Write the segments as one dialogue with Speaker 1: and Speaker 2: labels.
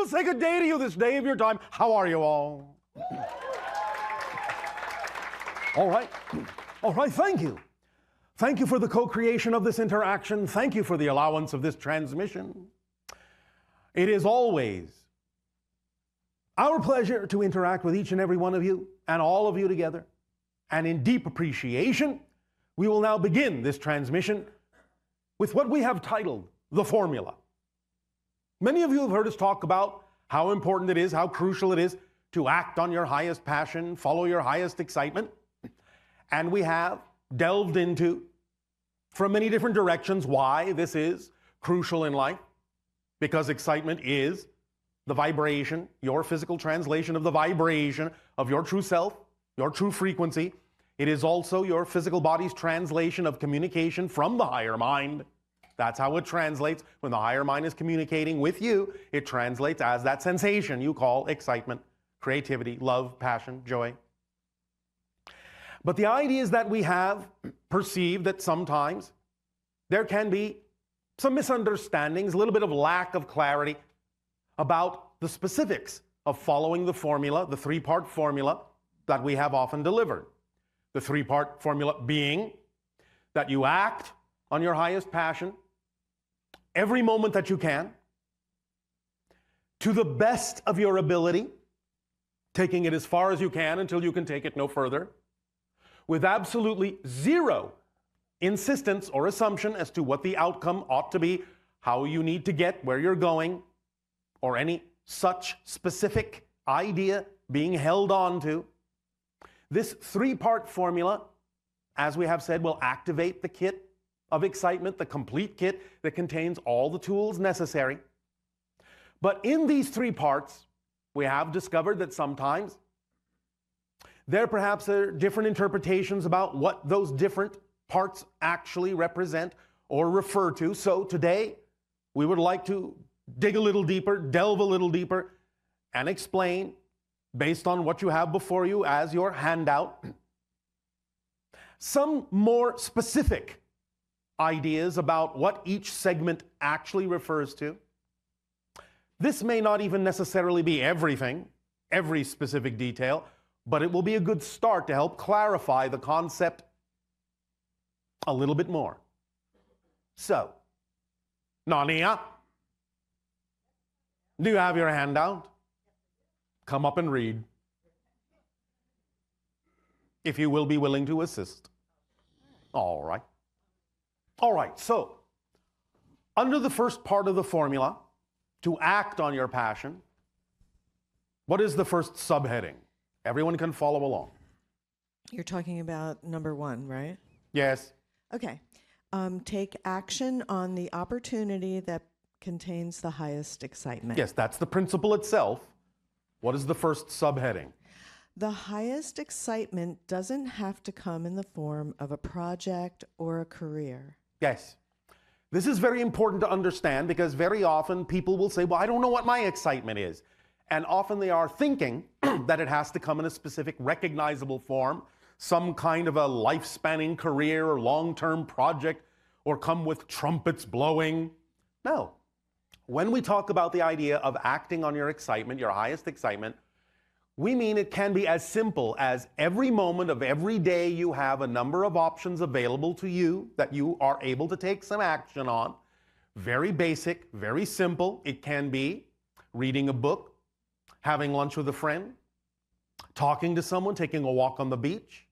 Speaker 1: will say good day to you this day of your time. How are you all? All right. All right, thank you. Thank you for the co-creation of this interaction. Thank you for the allowance of this transmission. It is always our pleasure to interact with each and every one of you and all of you together. And in deep appreciation, we will now begin this transmission with what we have titled The Formula. Many of you have heard us talk about how important it is, how crucial it is to act on your highest passion, follow your highest excitement. And we have delved into, from many different directions, why this is crucial in life. Because excitement is the vibration, your physical translation of the vibration of your true self, your true frequency. It is also your physical body's translation of communication from the higher mind. That's how it translates. When the higher mind is communicating with you, it translates as that sensation you call excitement, creativity, love, passion, joy. But the idea is that we have perceived that sometimes there can be some misunderstandings, a little bit of lack of clarity about the specifics of following the formula, the three-part formula that we have often delivered. The three-part formula being that you act on your highest passion every moment that you can, to the best of your ability, taking it as far as you can until you can take it no further, with absolutely zero insistence or assumption as to what the outcome ought to be, how you need to get where you're going, or any such specific idea being held on to. This three-part formula, as we have said, will activate the kit of excitement, the complete kit that contains all the tools necessary. But in these three parts, we have discovered that sometimes there perhaps are different interpretations about what those different parts actually represent or refer to. So today, we would like to dig a little deeper, delve a little deeper, and explain, based on what you have before you as your handout, some more specific ideas about what each segment actually refers to. This may not even necessarily be everything, every specific detail, but it will be a good start to help clarify the concept a little bit more. So, Nania, do you have your handout? Come up and read, if you will be willing to assist. All right. All right, so under the first part of the formula, to act on your passion, what is the first subheading? Everyone can follow along.
Speaker 2: You're talking about number 1, right?
Speaker 1: Yes.
Speaker 2: Okay. Take action on the opportunity that contains the highest excitement.
Speaker 1: Yes, that's the principle itself. What is the first subheading?
Speaker 2: The highest excitement doesn't have to come in the form of a project or a career.
Speaker 1: Yes. This is very important to understand because very often people will say, well, I don't know what my excitement is. And often they are thinking that it has to come in a specific recognizable form, some kind of a life-spanning career or long-term project, or come with trumpets blowing. No. When we talk about the idea of acting on your excitement, your highest excitement, we mean it can be as simple as every moment of every day you have a number of options available to you that you are able to take some action on. Very basic, very simple. It can be reading a book, having lunch with a friend, talking to someone, taking a walk on the beach.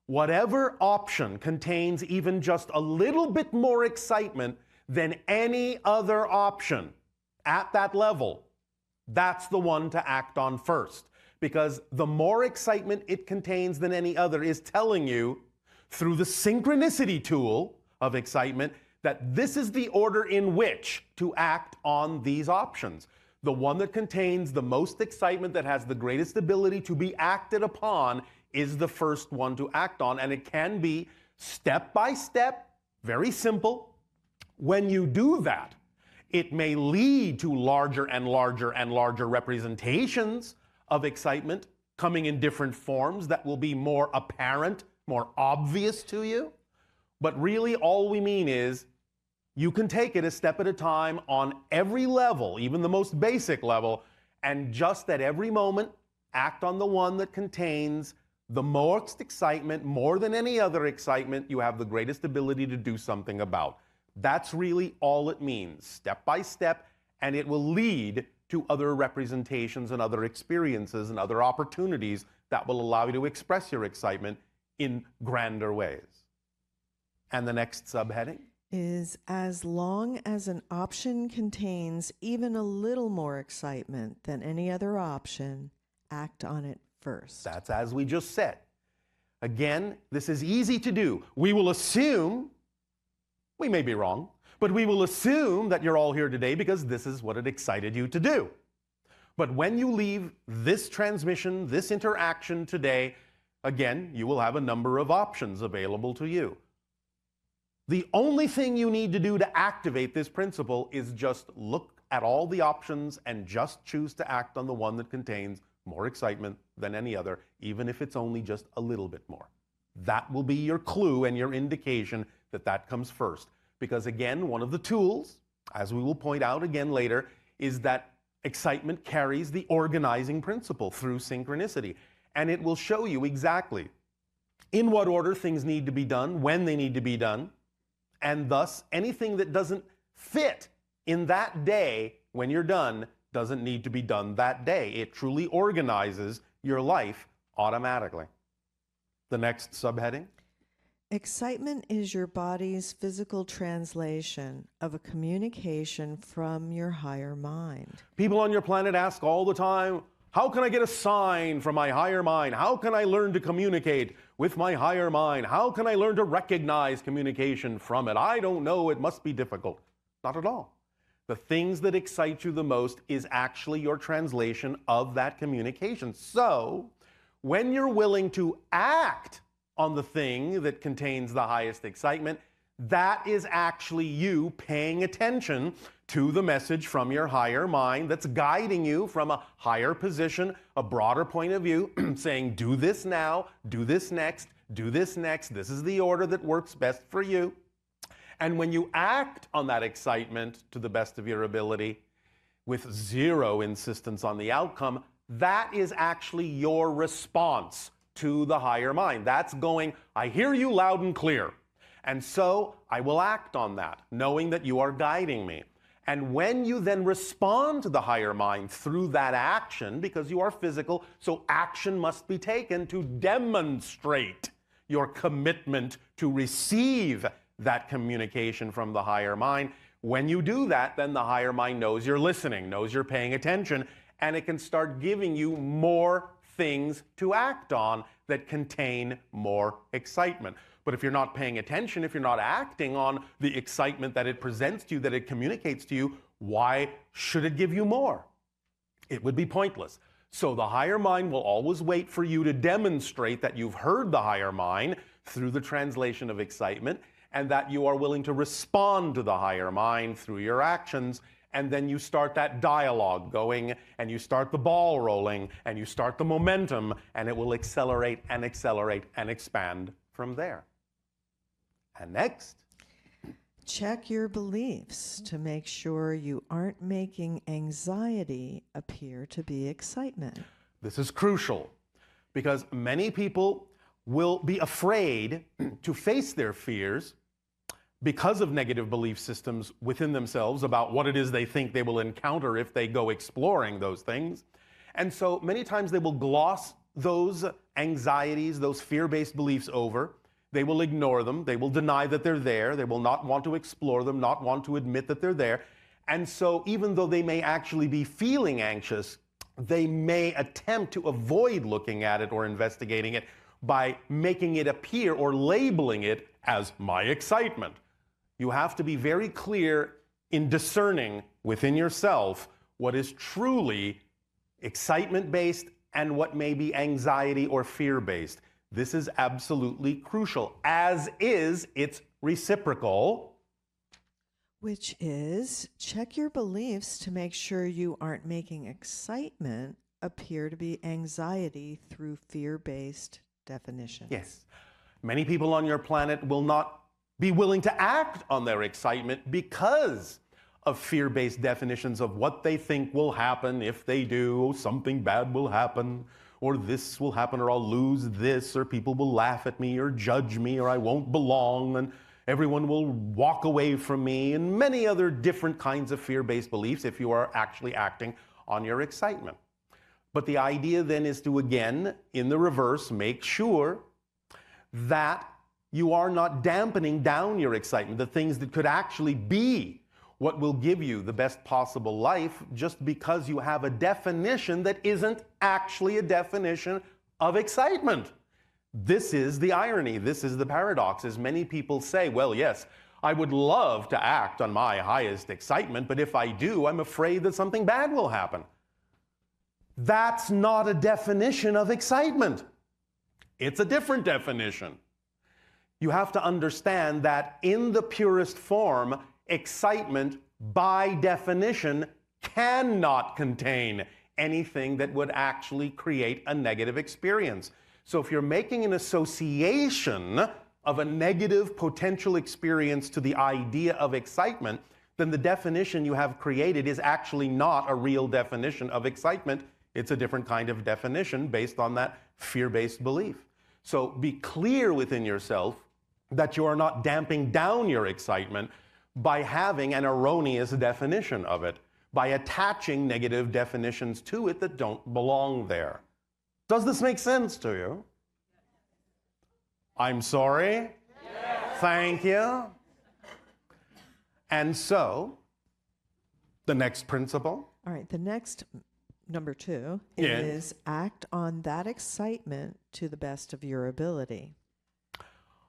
Speaker 1: Whatever option contains even just a little bit more excitement than any other option at that level, that's the one to act on first. Because the more excitement it contains than any other is telling you, through the synchronicity tool of excitement, that this is the order in which to act on these options. The one that contains the most excitement, that has the greatest ability to be acted upon, is the first one to act on. And it can be step by step, very simple. When you do that, it may lead to larger and larger and larger representations of excitement coming in different forms that will be more apparent, more obvious to you. But really all we mean is You can take it a step at a time on every level, even the most basic level, and just at every moment, act on the one that contains the most excitement, more than any other excitement you have the greatest ability to do something about. That's really all it means, step by step, and it will lead to other representations and other experiences and other opportunities that will allow you to express your excitement in grander ways. And the next subheading
Speaker 2: is as long as an option contains even a little more excitement than any other option, act on it first.
Speaker 1: That's as we just said. Again, this is easy to do. We will assume, we may be wrong, but we will assume that you're all here today because this is what it excited you to do. But when you leave this transmission, this interaction today, again, you will have a number of options available to you. The only thing you need to do to activate this principle is just look at all the options and just choose to act on the one that contains more excitement than any other, even if it's only just a little bit more. That will be your clue and your indication that that comes first. Because again, one of the tools, as we will point out again later, is that excitement carries the organizing principle through synchronicity. And it will show you exactly in what order things need to be done, when they need to be done, and thus anything that doesn't fit in that day when you're done doesn't need to be done that day. It truly organizes your life automatically. The next subheading.
Speaker 2: Excitement is your body's physical translation of a communication from your higher mind.
Speaker 1: People on your planet ask all the time, how can I get a sign from my higher mind? How can I learn to communicate with my higher mind? How can I learn to recognize communication from it? I don't know, it must be difficult. Not at all. The things that excite you the most is actually your translation of that communication. So, when you're willing to act on the thing that contains the highest excitement, that is actually you paying attention to the message from your higher mind that's guiding you from a higher position, a broader point of view, saying, do this now, do this next, do this next. This is the order that works best for you. And when you act on that excitement to the best of your ability, with zero insistence on the outcome, that is actually your response to the higher mind. That's going, I hear you loud and clear. And so I will act on that, knowing that you are guiding me. And when you then respond to the higher mind through that action, because you are physical, so action must be taken to demonstrate your commitment to receive that communication from the higher mind. When you do that, then the higher mind knows you're listening, knows you're paying attention, and it can start giving you more things to act on that contain more excitement. But if you're not paying attention, if you're not acting on the excitement that it presents to you, that it communicates to you, why should it give you more? It would be pointless. So the higher mind will always wait for you to demonstrate that you've heard the higher mind through the translation of excitement, and that you are willing to respond to the higher mind through your actions. And then you start that dialogue going, and you start the ball rolling, and you start the momentum, and it will accelerate and accelerate and expand from there. And next,
Speaker 2: check your beliefs to make sure you aren't making anxiety appear to be excitement.
Speaker 1: This is crucial because many people will be afraid to face their fears because of negative belief systems within themselves about what it is they think they will encounter if they go exploring those things. And so many times they will gloss those anxieties, those fear-based beliefs over. They will ignore them. They will deny that they're there. They will not want to explore them, not want to admit that they're there. And so even though they may actually be feeling anxious, they may attempt to avoid looking at it or investigating it by making it appear or labeling it as my excitement. You have to be very clear in discerning within yourself what is truly excitement-based and what may be anxiety or fear-based. This is absolutely crucial, as is its reciprocal,
Speaker 2: which is check your beliefs to make sure you aren't making excitement appear to be anxiety through fear-based definitions.
Speaker 1: Yes. Many people on your planet will not be willing to act on their excitement because of fear-based definitions of what they think will happen if they do. Something bad will happen, or this will happen, or I'll lose this, or people will laugh at me or judge me, or I won't belong, and everyone will walk away from me, and many other different kinds of fear-based beliefs if you are actually acting on your excitement. But the idea then is to, again, in the reverse, make sure that you are not dampening down your excitement, the things that could actually be what will give you the best possible life, just because you have a definition that isn't actually a definition of excitement. This is the irony, this is the paradox, as many people say, well, yes, I would love to act on my highest excitement, but if I do, I'm afraid that something bad will happen. That's not a definition of excitement. It's a different definition. You have to understand that in the purest form, excitement, by definition, cannot contain anything that would actually create a negative experience. So if you're making an association of a negative potential experience to the idea of excitement, then the definition you have created is actually not a real definition of excitement. It's a different kind of definition based on that fear-based belief. So be clear within yourself that you are not damping down your excitement by having an erroneous definition of it, by attaching negative definitions to it that don't belong there. Does this make sense to you? I'm sorry? Yes. Thank you. And so, the next principle.
Speaker 2: All right, the next, number 2,
Speaker 1: Yes.
Speaker 2: is act on that excitement to the best of your ability.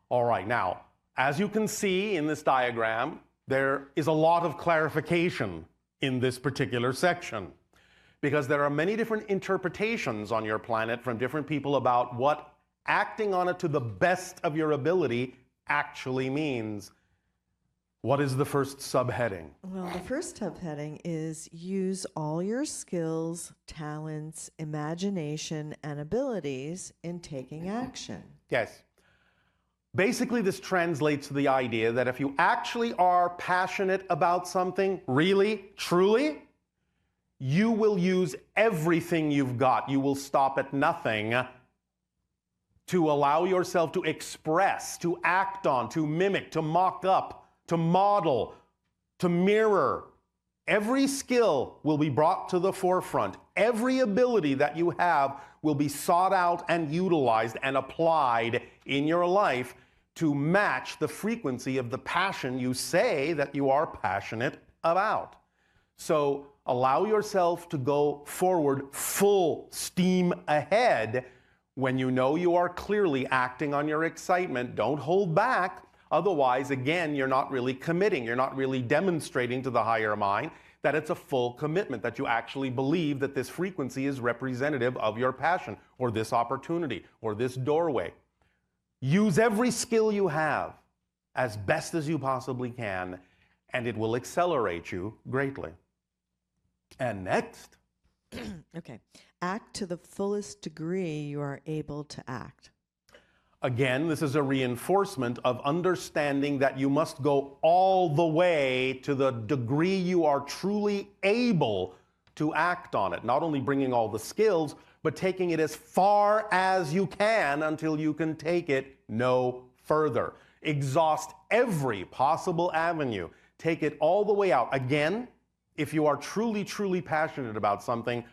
Speaker 1: All right, now, as you can see in this diagram, there is a lot of clarification in this particular section, because there are many different interpretations on your planet from different people about what acting on it to the best of your ability actually means. What is the first subheading?
Speaker 2: Well, the first subheading is use all your skills, talents, imagination, and abilities in taking action.
Speaker 1: Yes. Basically, this translates to the idea that if you actually are passionate about something, really, truly, you will use everything you've got. You will stop at nothing to allow yourself to express, to act on, to mimic, to mock up, to model, to mirror. Every skill will be brought to the forefront. Every ability that you have will be sought out and utilized and applied in your life to match the frequency of the passion you say that you are passionate about. So allow yourself to go forward full steam ahead when you know you are clearly acting on your excitement. Don't hold back. Otherwise, again, you're not really committing. You're not really demonstrating to the higher mind that it's a full commitment, that you actually believe that this frequency is representative of your passion, or this opportunity, or this doorway. Use every skill you have as best as you possibly can, and it will accelerate you greatly. And next.
Speaker 2: Okay. Act to the fullest degree you are able to act.
Speaker 1: Again, this is a reinforcement of understanding that you must go all the way to the degree you are truly able to act on it. Not only bringing all the skills, but taking it as far as you can until you can take it no further. Exhaust every possible avenue. Take it all the way out. Again, if you are truly, truly passionate about something,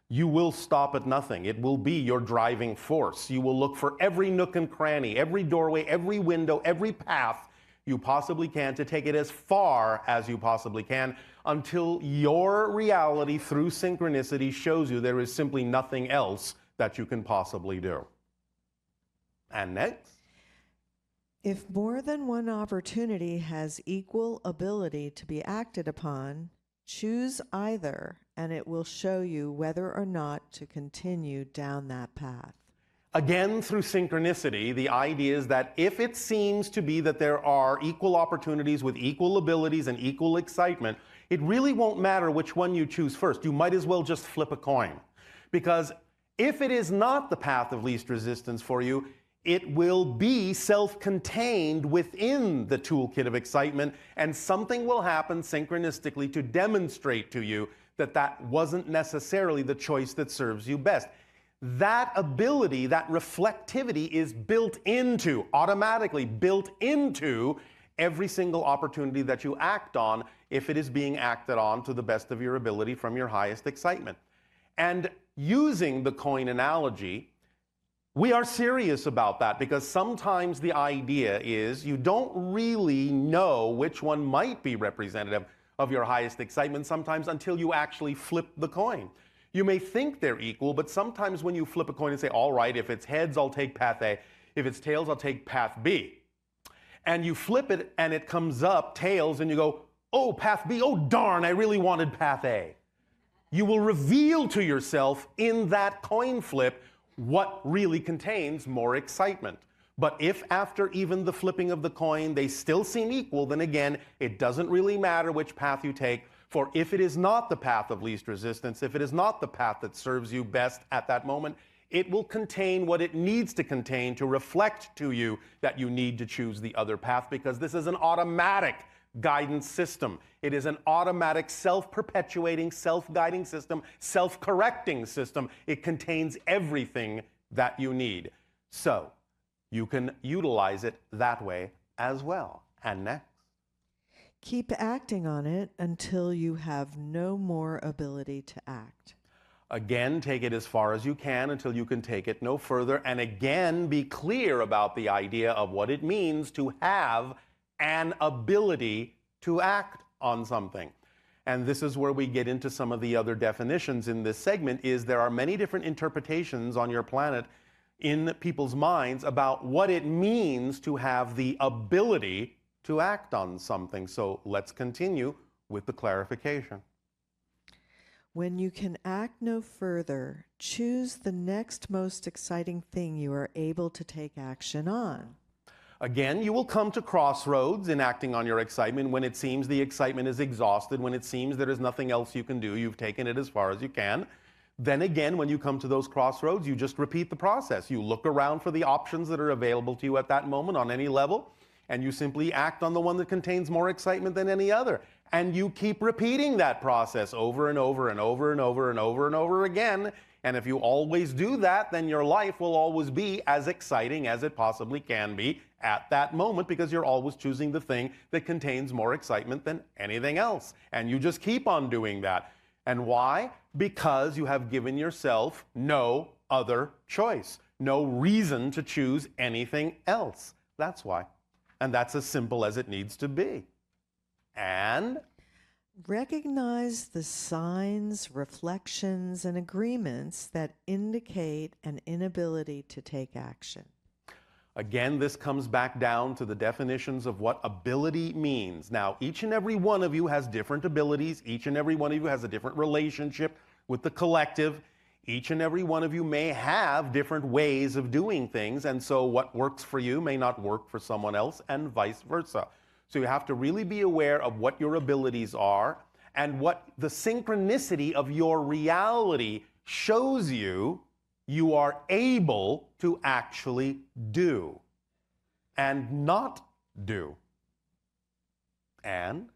Speaker 1: you will stop at nothing. It will be your driving force. You will look for every nook and cranny, every doorway, every window, every path you possibly can to take it as far as you possibly can until your reality through synchronicity shows you there is simply nothing else that you can possibly do. And next.
Speaker 2: If more than one opportunity has equal ability to be acted upon, choose either, and it will show you whether or not to continue down that path.
Speaker 1: Again, through synchronicity, the idea is that if it seems to be that there are equal opportunities with equal abilities and equal excitement, it really won't matter which one you choose first. You might as well just flip a coin. Because if it is not the path of least resistance for you, it will be self-contained within the toolkit of excitement, and something will happen synchronistically to demonstrate to you that that wasn't necessarily the choice that serves you best. That ability, that reflectivity is built into, automatically built into every single opportunity that you act on if it is being acted on to the best of your ability from your highest excitement. And using the coin analogy, we are serious about that because sometimes the idea is you don't really know which one might be representative of your highest excitement sometimes until you actually flip the coin. You may think they're equal, but sometimes when you flip a coin and say, all right, if it's heads, I'll take path A. If it's tails, I'll take path B. And you flip it and it comes up tails and you go, oh, path B, oh darn, I really wanted path A. You will reveal to yourself in that coin flip what really contains more excitement. But if after even the flipping of the coin they still seem equal, then again, it doesn't really matter which path you take, for if it is not the path of least resistance, if it is not the path that serves you best at that moment, it will contain what it needs to contain to reflect to you that you need to choose the other path, because this is an automatic guidance system. It is an automatic, self-perpetuating, self-guiding system, self-correcting system. It contains everything that you need. So you can utilize it that way as well. And next.
Speaker 2: Keep acting on it until you have no more ability to act.
Speaker 1: Again, take it as far as you can until you can take it no further. And again, be clear about the idea of what it means to have an ability to act on something. And this is where we get into some of the other definitions in this segment, is there are many different interpretations on your planet in people's minds about what it means to have the ability to act on something. So let's continue with the clarification.
Speaker 2: When you can act no further, choose the next most exciting thing you are able to take action on.
Speaker 1: Again, you will come to crossroads in acting on your excitement when it seems the excitement is exhausted, when it seems there is nothing else you can do, you've taken it as far as you can. Then again, when you come to those crossroads, you just repeat the process. You look around for the options that are available to you at that moment on any level, and you simply act on the one that contains more excitement than any other. And you keep repeating that process over and over and over and over and over and over again. And if you always do that, then your life will always be as exciting as it possibly can be at that moment, because you're always choosing the thing that contains more excitement than anything else. And you just keep on doing that. And why? Because you have given yourself no other choice, no reason to choose anything else. That's why. And that's as simple as it needs to be. And
Speaker 2: recognize the signs, reflections, and agreements that indicate an inability to take action.
Speaker 1: again, this comes back down to the definitions of what ability means. Now, each and every one of you has different abilities. Each and every one of you has a different relationship with the collective. Each and every one of you may have different ways of doing things, and so what works for you may not work for someone else, and vice versa. So you have to really be aware of what your abilities are and what the synchronicity of your reality shows you you are able to actually do and not do. And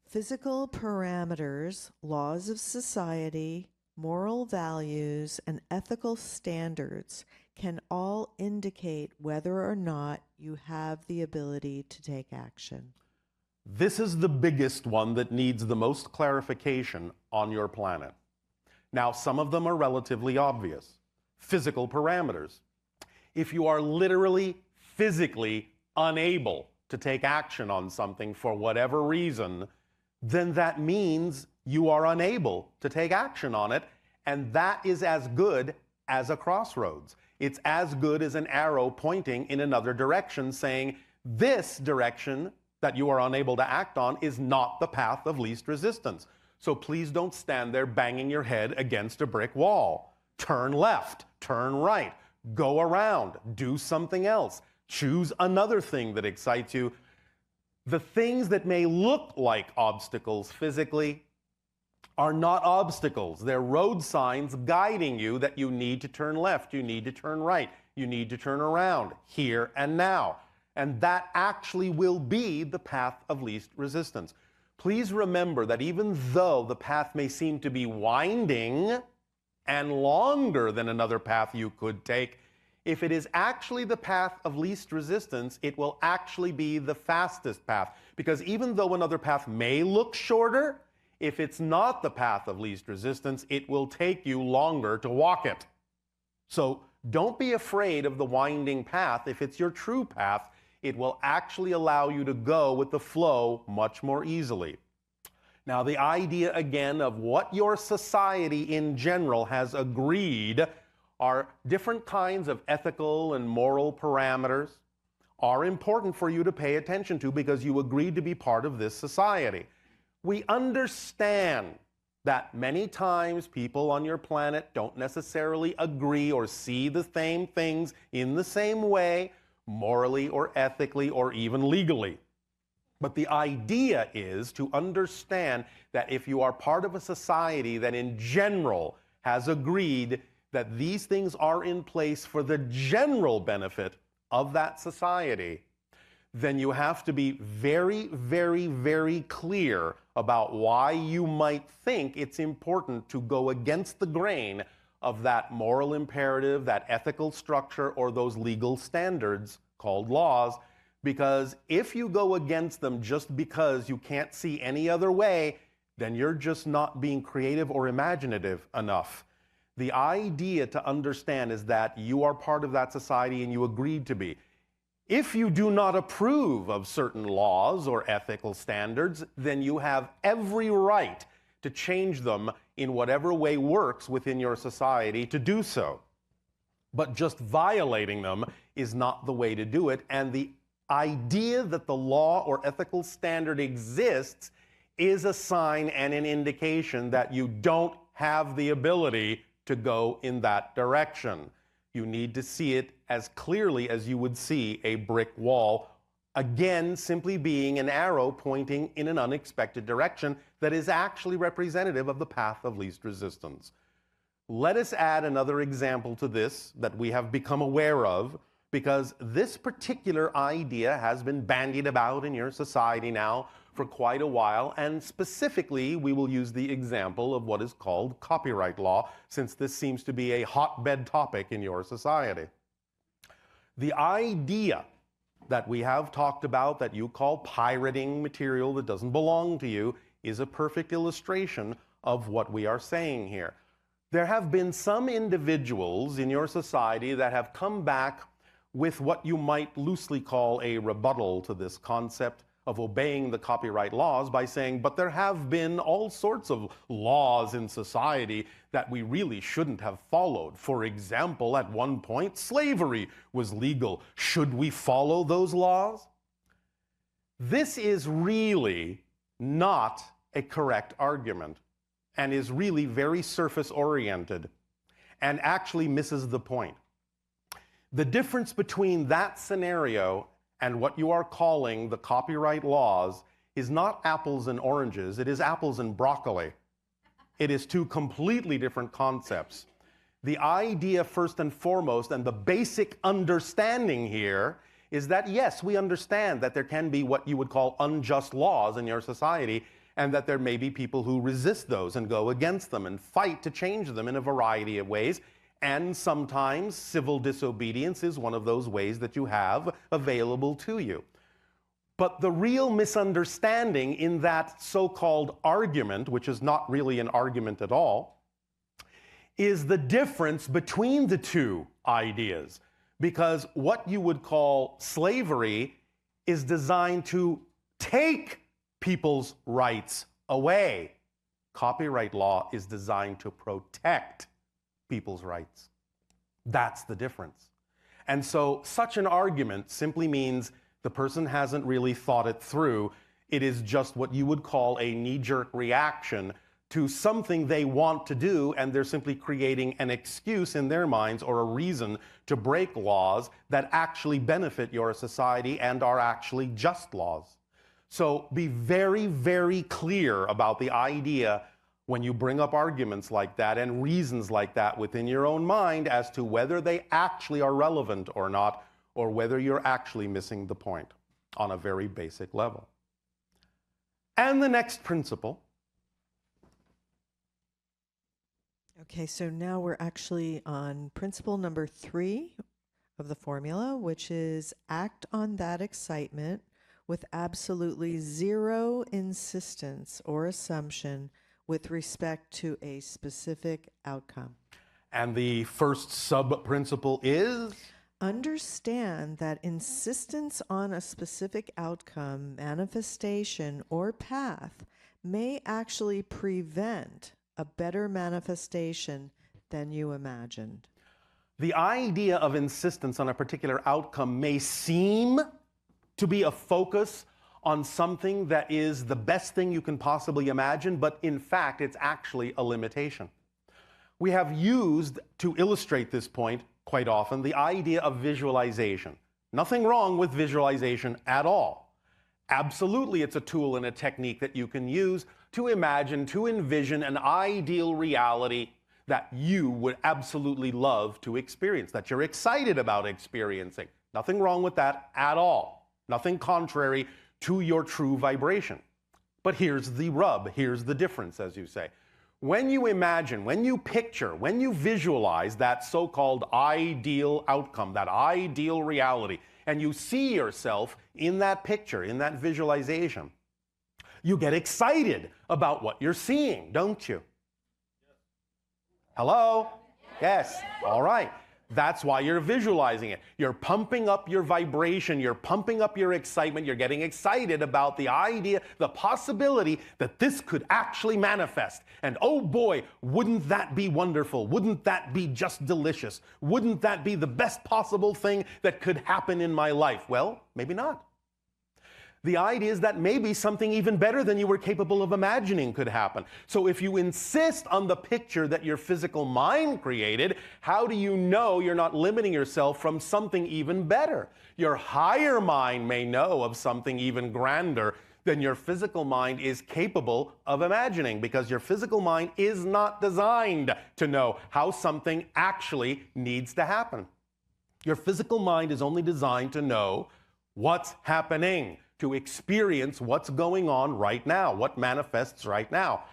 Speaker 2: physical parameters, laws of society, moral values, and ethical standards can all indicate whether or not you have the ability to take action.
Speaker 1: this is the biggest one that needs the most clarification on your planet. Now, some of them are relatively obvious. Physical parameters. If you are literally, physically unable to take action on something for whatever reason, then that means you are unable to take action on it, and that is as good as a crossroads. It's as good as an arrow pointing in another direction saying, this direction that you are unable to act on is not the path of least resistance. So please don't stand there banging your head against a brick wall. Turn left, turn right, go around, do something else. Choose another thing that excites you. The things that may look like obstacles physically are not obstacles. They're road signs guiding you that you need to turn left, you need to turn right, you need to turn around here and now. And that actually will be the path of least resistance. Please remember that even though the path may seem to be winding and longer than another path you could take, if it is actually the path of least resistance, it will actually be the fastest path. Because even though another path may look shorter, if it's not the path of least resistance, it will take you longer to walk it. So don't be afraid of the winding path. If it's your true path, it will actually allow you to go with the flow much more easily. Now, the idea again of what your society in general has agreed are different kinds of ethical and moral parameters are important for you to pay attention to because you agreed to be part of this society. We understand that many times people on your planet don't necessarily agree or see the same things in the same way, morally or ethically or even legally. But the idea is to understand that if you are part of a society that in general has agreed that these things are in place for the general benefit of that society, then you have to be very, very, very clear about why you might think it's important to go against the grain of that moral imperative, that ethical structure, or those legal standards called laws. Because if you go against them just because you can't see any other way, then you're just not being creative or imaginative enough. The idea to understand is that you are part of that society and you agreed to be. If you do not approve of certain laws or ethical standards, then you have every right to change them in whatever way works within your society to do so. But just violating them is not the way to do it, and the idea that the law or ethical standard exists is a sign and an indication that you don't have the ability to go in that direction. You need to see it as clearly as you would see a brick wall, again, simply being an arrow pointing in an unexpected direction that is actually representative of the path of least resistance. Let us add another example to this that we have become aware of, because this particular idea has been bandied about in your society now for quite a while, and specifically we will use the example of what is called copyright law, since this seems to be a hotbed topic in your society. The idea that we have talked about that you call pirating material that doesn't belong to you is a perfect illustration of what we are saying here. There have been some individuals in your society that have come back with what you might loosely call a rebuttal to this concept of obeying the copyright laws by saying, but there have been all sorts of laws in society that we really shouldn't have followed. For example, at one point, slavery was legal. Should we follow those laws? This is really not a correct argument and is really very surface-oriented and actually misses the point. The difference between that scenario and what you are calling the copyright laws is not apples and oranges, it is apples and broccoli. It is two completely different concepts. The idea, first and foremost, and the basic understanding here is that, yes, we understand that there can be what you would call unjust laws in your society, and that there may be people who resist those and go against them and fight to change them in a variety of ways. And sometimes civil disobedience is one of those ways that you have available to you. But the real misunderstanding in that so-called argument, which is not really an argument at all, is the difference between the two ideas. Because what you would call slavery is designed to take people's rights away. Copyright law is designed to protect people's rights. That's the difference. And so such an argument simply means the person hasn't really thought it through. It is just what you would call a knee-jerk reaction to something they want to do, and they're simply creating an excuse in their minds or a reason to break laws that actually benefit your society and are actually just laws. So be very, very clear about the idea when you bring up arguments like that and reasons like that within your own mind as to whether they actually are relevant or not, or whether you're actually missing the point on a very basic level. And the next principle.
Speaker 2: Okay, so now we're actually on principle number 3 of the formula, which is act on that excitement with absolutely zero insistence or assumption with respect to a specific outcome.
Speaker 1: And the first sub-principle is?
Speaker 2: Understand that insistence on a specific outcome, manifestation, or path may actually prevent a better manifestation than you imagined.
Speaker 1: The idea of insistence on a particular outcome may seem to be a focus on something that is the best thing you can possibly imagine, but in fact, it's actually a limitation. We have used, to illustrate this point quite often, the idea of visualization. Nothing wrong with visualization at all. Absolutely, it's a tool and a technique that you can use to imagine, to envision an ideal reality that you would absolutely love to experience, that you're excited about experiencing. Nothing wrong with that at all. Nothing contrary to your true vibration. But here's the rub, here's the difference, as you say. When you imagine, when you picture, when you visualize that so-called ideal outcome, that ideal reality, and you see yourself in that picture, in that visualization, you get excited about what you're seeing, don't you? Hello? Yes. All right. That's why you're visualizing it. You're pumping up your vibration, you're pumping up your excitement, you're getting excited about the idea, the possibility that this could actually manifest. And oh boy, wouldn't that be wonderful? Wouldn't that be just delicious? Wouldn't that be the best possible thing that could happen in my life? Well, maybe not. The idea is that maybe something even better than you were capable of imagining could happen. So if you insist on the picture that your physical mind created, how do you know you're not limiting yourself from something even better? Your higher mind may know of something even grander than your physical mind is capable of imagining, because your physical mind is not designed to know how something actually needs to happen. Your physical mind is only designed to know what's happening, to experience what's going on right now, what manifests right now.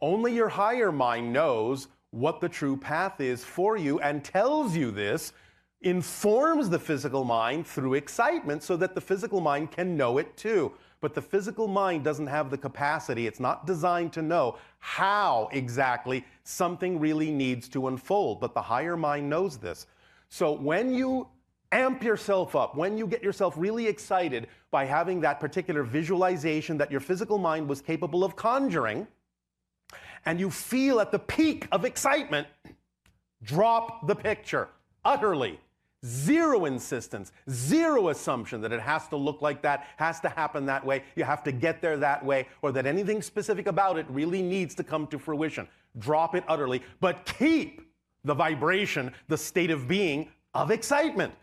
Speaker 1: Only your higher mind knows what the true path is for you and tells you this, informs the physical mind through excitement so that the physical mind can know it too. But the physical mind doesn't have the capacity, it's not designed to know how exactly something really needs to unfold. But the higher mind knows this. So when you amp yourself up, when you get yourself really excited by having that particular visualization that your physical mind was capable of conjuring, and you feel at the peak of excitement, drop the picture utterly. Zero insistence, zero assumption that it has to look like that, has to happen that way, you have to get there that way, or that anything specific about it really needs to come to fruition. Drop it utterly, but keep the vibration, the state of being of excitement.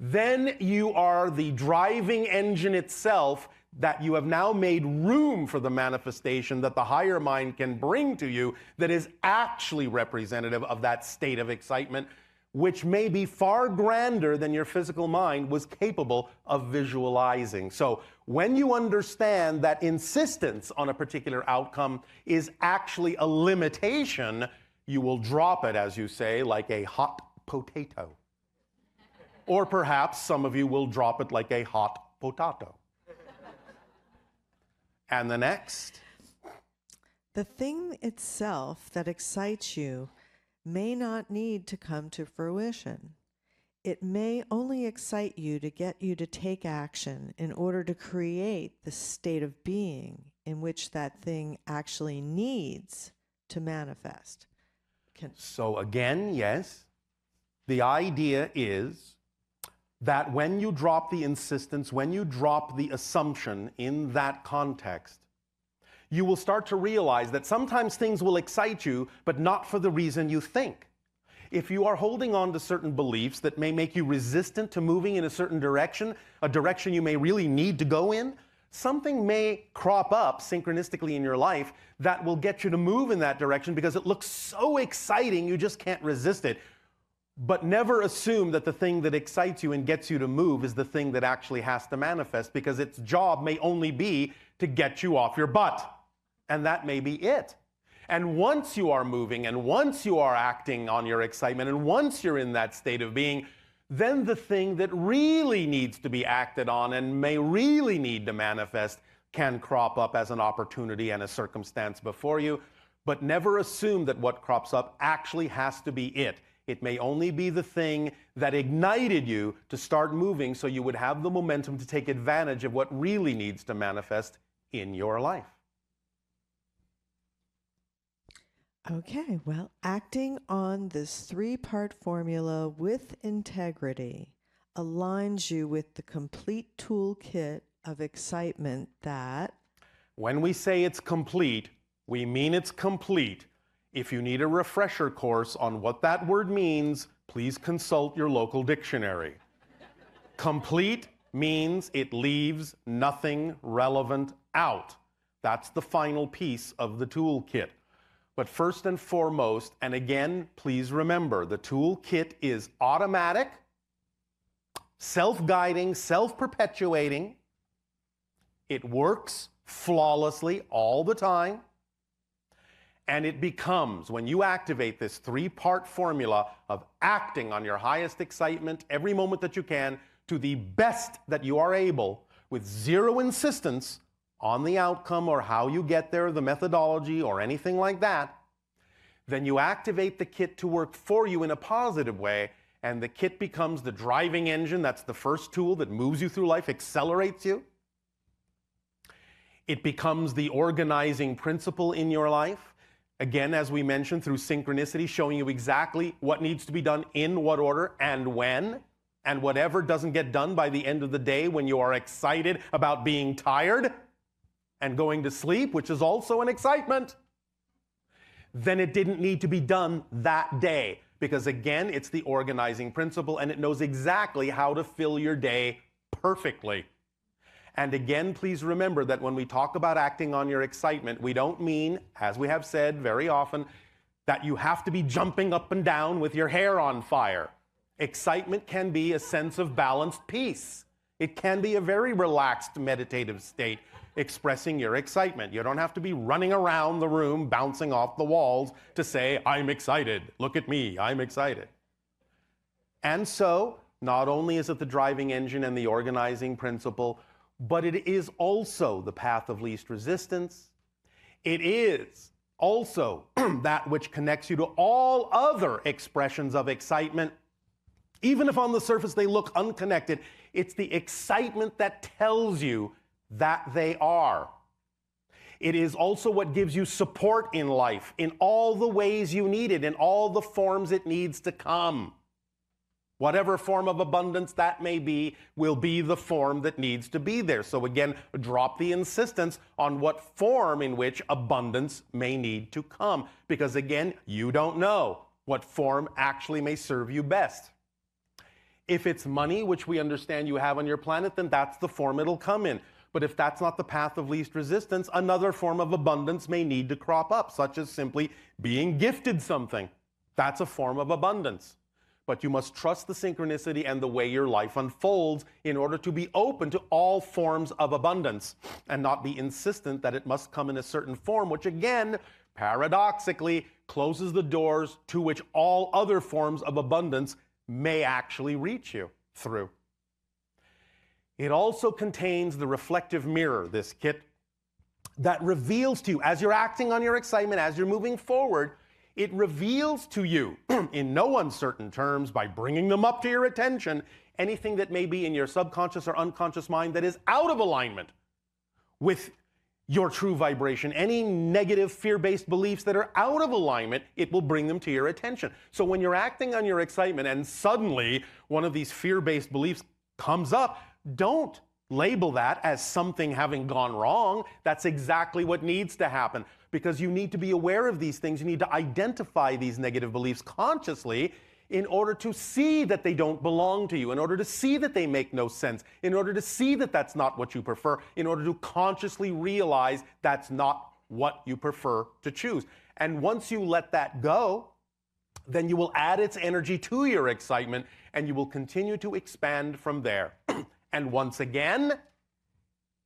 Speaker 1: Then you are the driving engine itself, that you have now made room for the manifestation that the higher mind can bring to you, that is actually representative of that state of excitement, which may be far grander than your physical mind was capable of visualizing. So when you understand that insistence on a particular outcome is actually a limitation, you will drop it, as you say, like a hot potato. Or perhaps some of you will drop it like a hot potato. And the next?
Speaker 2: The thing itself that excites you may not need to come to fruition. It may only excite you to get you to take action in order to create the state of being in which that thing actually needs to manifest.
Speaker 1: So again, yes, the idea is that when you drop the insistence, when you drop the assumption in that context, you will start to realize that sometimes things will excite you, but not for the reason you think. If you are holding on to certain beliefs that may make you resistant to moving in a certain direction, a direction you may really need to go in, something may crop up synchronistically in your life that will get you to move in that direction because it looks so exciting you just can't resist it. But never assume that the thing that excites you and gets you to move is the thing that actually has to manifest, because its job may only be to get you off your butt. And that may be it. And once you are moving, and once you are acting on your excitement, and once you're in that state of being, then the thing that really needs to be acted on and may really need to manifest can crop up as an opportunity and a circumstance before you. But never assume that what crops up actually has to be it. It may only be the thing that ignited you to start moving so you would have the momentum to take advantage of what really needs to manifest in your life.
Speaker 2: Okay, well, acting on this three-part formula with integrity aligns you with the complete toolkit of excitement that...
Speaker 1: When we say it's complete, we mean it's complete. If you need a refresher course on what that word means, please consult your local dictionary. Complete means it leaves nothing relevant out. That's the final piece of the toolkit. But first and foremost, and again, please remember, the toolkit is automatic, self-guiding, self-perpetuating. It works flawlessly all the time. And it becomes, when you activate this three-part formula of acting on your highest excitement every moment that you can to the best that you are able, with zero insistence on the outcome or how you get there, the methodology or anything like that, then you activate the kit to work for you in a positive way, and the kit becomes the driving engine. That's the first tool that moves you through life, accelerates you. It becomes the organizing principle in your life. Again, as we mentioned, through synchronicity, showing you exactly what needs to be done in what order and when, and whatever doesn't get done by the end of the day when you are excited about being tired and going to sleep, which is also an excitement, then it didn't need to be done that day. Because again, it's the organizing principle, and it knows exactly how to fill your day perfectly. And again, please remember that when we talk about acting on your excitement, we don't mean, as we have said very often, that you have to be jumping up and down with your hair on fire. Excitement can be a sense of balanced peace. It can be a very relaxed meditative state expressing your excitement. You don't have to be running around the room, bouncing off the walls to say, I'm excited. Look at me, I'm excited. And so, not only is it the driving engine and the organizing principle, but it is also the path of least resistance. It is also that which connects you to all other expressions of excitement. Even if on the surface they look unconnected, it's the excitement that tells you that they are. It is also what gives you support in life, in all the ways you need it, in all the forms it needs to come. Whatever form of abundance that may be will be the form that needs to be there. So again, drop the insistence on what form in which abundance may need to come. Because again, you don't know what form actually may serve you best. If it's money, which we understand you have on your planet, then that's the form it'll come in. But if that's not the path of least resistance, another form of abundance may need to crop up, such as simply being gifted something. That's a form of abundance. But you must trust the synchronicity and the way your life unfolds in order to be open to all forms of abundance and not be insistent that it must come in a certain form, which again, paradoxically, closes the doors to which all other forms of abundance may actually reach you through. It also contains the reflective mirror, this kit, that reveals to you, as you're acting on your excitement, as you're moving forward, it reveals to you, in no uncertain terms, by bringing them up to your attention, anything that may be in your subconscious or unconscious mind that is out of alignment with your true vibration. Any negative fear-based beliefs that are out of alignment, it will bring them to your attention. So when you're acting on your excitement and suddenly one of these fear-based beliefs comes up, don't label that as something having gone wrong. That's exactly what needs to happen, because you need to be aware of these things. You need to identify these negative beliefs consciously in order to see that they don't belong to you, in order to see that they make no sense, in order to see that that's not what you prefer, in order to consciously realize that's not what you prefer to choose. And once you let that go, then you will add its energy to your excitement, and you will continue to expand from there. And once again,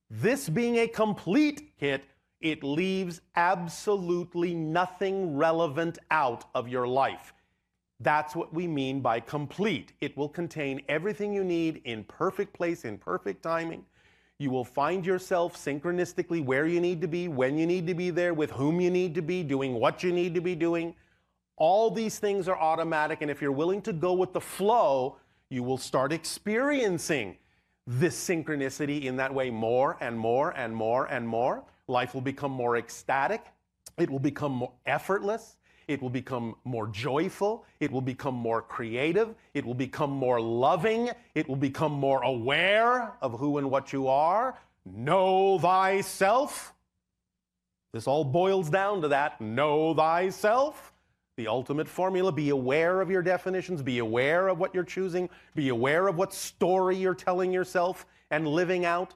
Speaker 1: this being a complete kit, it leaves absolutely nothing relevant out of your life. That's what we mean by complete. It will contain everything you need in perfect place, in perfect timing. You will find yourself synchronistically where you need to be, when you need to be there, with whom you need to be, doing what you need to be doing. All these things are automatic, and if you're willing to go with the flow, you will start experiencing this synchronicity in that way more and more and more and more. Life will become more ecstatic. It will become more effortless. It will become more joyful. It will become more creative. It will become more loving. It will become more aware of who and what you are. Know thyself. This all boils down to that. Know thyself. The ultimate formula. Be aware of your definitions. Be aware of what you're choosing. Be aware of what story you're telling yourself and living out.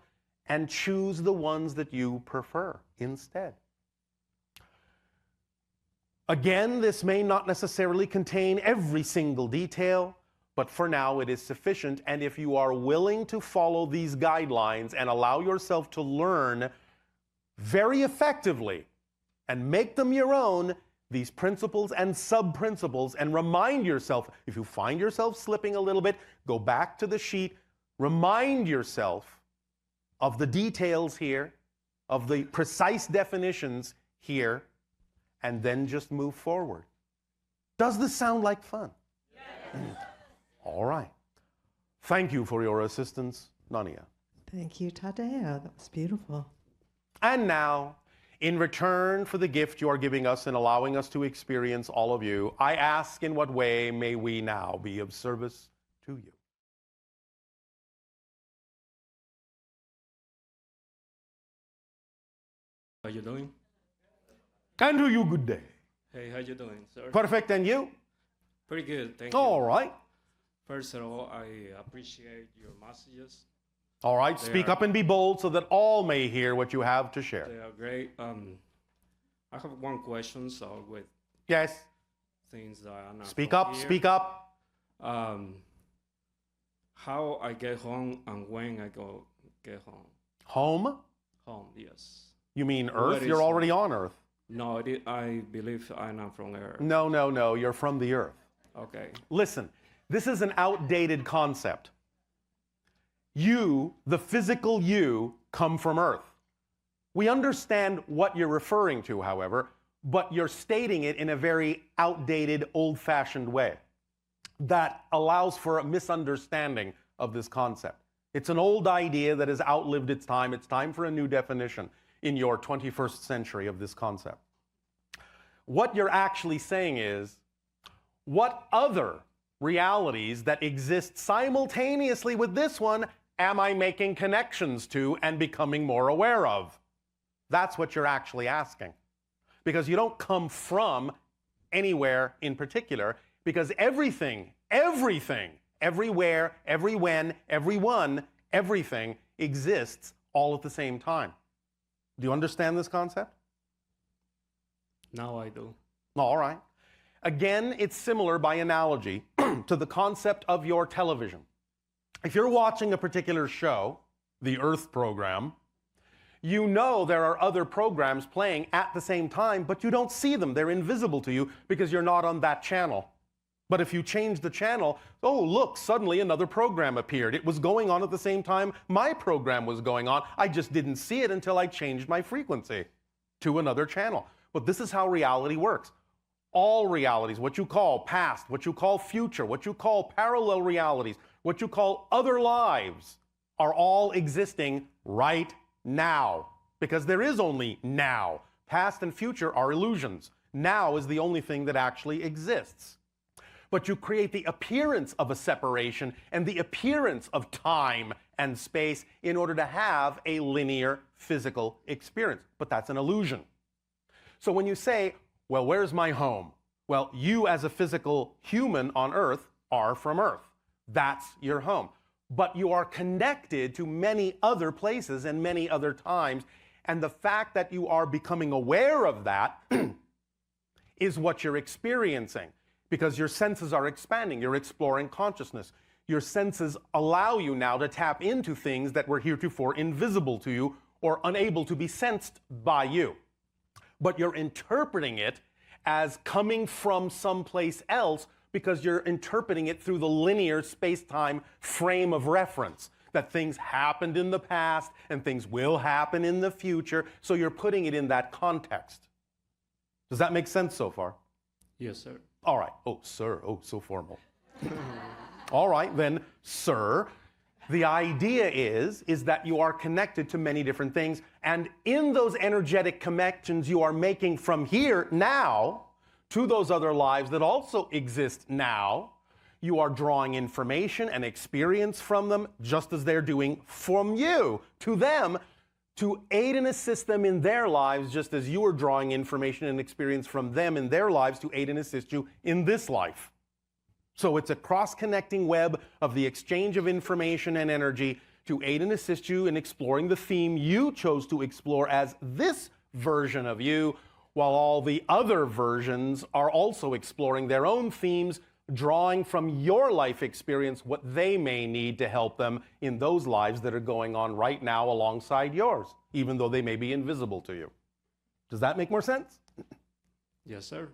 Speaker 1: And choose the ones that you prefer instead. Again, this may not necessarily contain every single detail, but for now it is sufficient. And if you are willing to follow these guidelines and allow yourself to learn very effectively and make them your own, these principles and sub-principles, and remind yourself, if you find yourself slipping a little bit, go back to the sheet, remind yourself of the details here, of the precise definitions here, and then just move forward. Does this sound like fun? Yes. All right. Thank you for your assistance, Nania.
Speaker 2: Thank you, Tadeo. That was beautiful.
Speaker 1: And now, in return for the gift you are giving us and allowing us to experience all of you, I ask, in what way may we now be of service to you?
Speaker 3: How you doing?
Speaker 1: And to you, good day.
Speaker 3: Hey, how you doing, sir?
Speaker 1: Perfect, and you?
Speaker 3: Pretty good, thank you.
Speaker 1: All right.
Speaker 3: First of all, I appreciate your messages.
Speaker 1: All right,
Speaker 3: They
Speaker 1: speak
Speaker 3: are-
Speaker 1: up and be bold so that all may hear what you have to share.
Speaker 3: They are great. I have one question, so with
Speaker 1: Yes,
Speaker 3: things that are not
Speaker 1: speak
Speaker 3: from
Speaker 1: up,
Speaker 3: here.
Speaker 1: speak up.
Speaker 3: How I get home and when I get home.
Speaker 1: Home?
Speaker 3: Home, yes.
Speaker 1: You mean
Speaker 3: Where
Speaker 1: Earth?
Speaker 3: is
Speaker 1: You're already
Speaker 3: home?
Speaker 1: on Earth.
Speaker 3: No, I believe I'm not from Earth.
Speaker 1: No, you're from the Earth.
Speaker 3: Okay.
Speaker 1: Listen, this is an outdated concept. You, the physical you, come from Earth. We understand what you're referring to, however, but you're stating it in a very outdated, old-fashioned way that allows for a misunderstanding of this concept. It's an old idea that has outlived its time. It's time for a new definition in your 21st century of this concept. What you're actually saying is, what other realities that exist simultaneously with this one am I making connections to and becoming more aware of? That's what you're actually asking. Because you don't come from anywhere in particular, because everything, everywhere, every when, everyone, everything exists all at the same time. Do you understand this concept?
Speaker 3: Now I do.
Speaker 1: All right. Again, it's similar by analogy to the concept of your television. If you're watching a particular show, the Earth program, you know there are other programs playing at the same time, but you don't see them. They're invisible to you because you're not on that channel. But if you change the channel, oh, look, suddenly another program appeared. It was going on at the same time my program was going on. I just didn't see it until I changed my frequency to another channel. But this is how reality works. All realities, what you call past, what you call future, what you call parallel realities, what you call other lives, are all existing right now. Because there is only now. Past and future are illusions. Now is the only thing that actually exists. But you create the appearance of a separation and the appearance of time and space in order to have a linear physical experience. But that's an illusion. So when you say, well, where's my home? Well, you as a physical human on Earth are from Earth. That's your home. But you are connected to many other places and many other times. And the fact that you are becoming aware of that is what you're experiencing, because your senses are expanding. You're exploring consciousness. Your senses allow you now to tap into things that were heretofore invisible to you or unable to be sensed by you. But you're interpreting it as coming from someplace else because you're interpreting it through the linear space-time frame of reference, that things happened in the past and things will happen in the future, so you're putting it in that context. Does that make sense so far?
Speaker 3: Yes, sir.
Speaker 1: All right. Oh, sir. Oh, so formal. All right, then, sir. The idea is that you are connected to many different things, and in those energetic connections you are making from here, now, to those other lives that also exist now, you are drawing information and experience from them just as they're doing from you to them, to aid and assist them in their lives, just as you are drawing information and experience from them in their lives to aid and assist you in this life. So it's a cross-connecting web of the exchange of information and energy to aid and assist you in exploring the theme you chose to explore as this version of you, while all the other versions are also exploring their own themes, drawing from your life experience what they may need to help them in those lives that are going on right now alongside yours, even though they may be invisible to you. Does that make more sense?
Speaker 3: Yes, sir.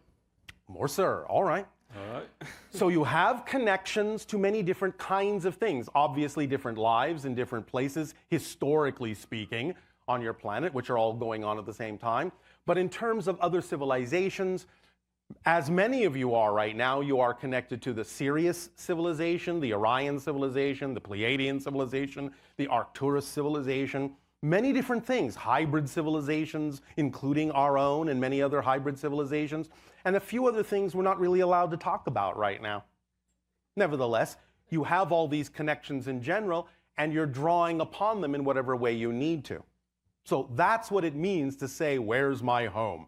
Speaker 1: More, sir. All right.
Speaker 3: All right.
Speaker 1: So you have connections to many different kinds of things, obviously different lives in different places, historically speaking, on your planet, which are all going on at the same time. But in terms of other civilizations, as many of you are right now, you are connected to the Sirius civilization, the Orion civilization, the Pleiadian civilization, the Arcturus civilization, many different things, hybrid civilizations, including our own and many other hybrid civilizations, and a few other things we're not really allowed to talk about right now. Nevertheless, you have all these connections in general, and you're drawing upon them in whatever way you need to. So that's what it means to say, where's my home?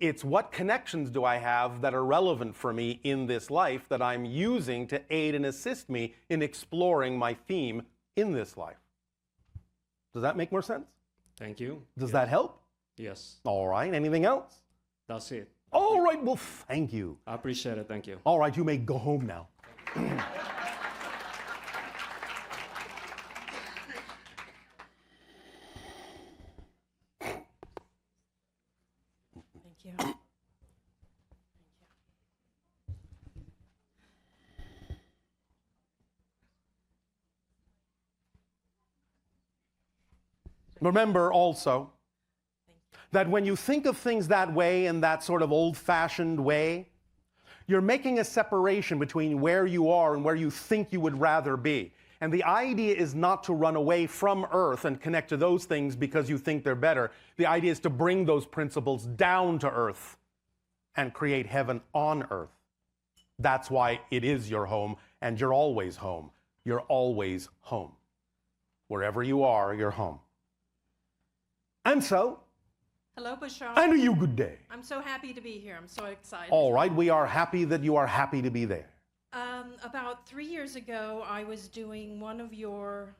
Speaker 1: It's what connections do I have that are relevant for me in this life that I'm using to aid and assist me in exploring my theme in this life. Does that make more sense?
Speaker 3: Thank you.
Speaker 1: Does that help?
Speaker 3: Yes.
Speaker 1: All right. Anything else?
Speaker 3: That's it.
Speaker 1: All right. Well, thank you.
Speaker 3: I appreciate it. Thank you.
Speaker 1: All right. You may go home now.
Speaker 4: Thank you.
Speaker 1: Remember also that when you think of things that way, in that sort of old-fashioned way, you're making a separation between where you are and where you think you would rather be. And the idea is not to run away from Earth and connect to those things because you think they're better. The idea is to bring those principles down to Earth and create heaven on Earth. That's why it is your home, and you're always home. You're always home. Wherever you are, you're home. And so,
Speaker 4: Hello, Bashar.
Speaker 1: and you good day.
Speaker 4: I'm so happy to be here. I'm so excited.
Speaker 1: All right, we are happy that you are happy to be there.
Speaker 4: About 3 years ago, I was doing one of your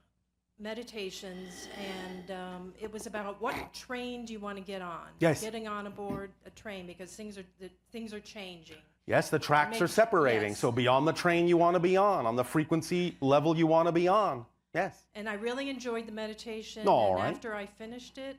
Speaker 4: meditations, and it was about what train do you want to get on?
Speaker 1: Yes.
Speaker 4: Getting on aboard a train because things are changing.
Speaker 1: Yes, the tracks are separating,
Speaker 4: yes.
Speaker 1: so be on the train you want to be on the frequency level you want to be on. Yes.
Speaker 4: And I really enjoyed the meditation.
Speaker 1: All
Speaker 4: and
Speaker 1: right.
Speaker 4: after I finished it,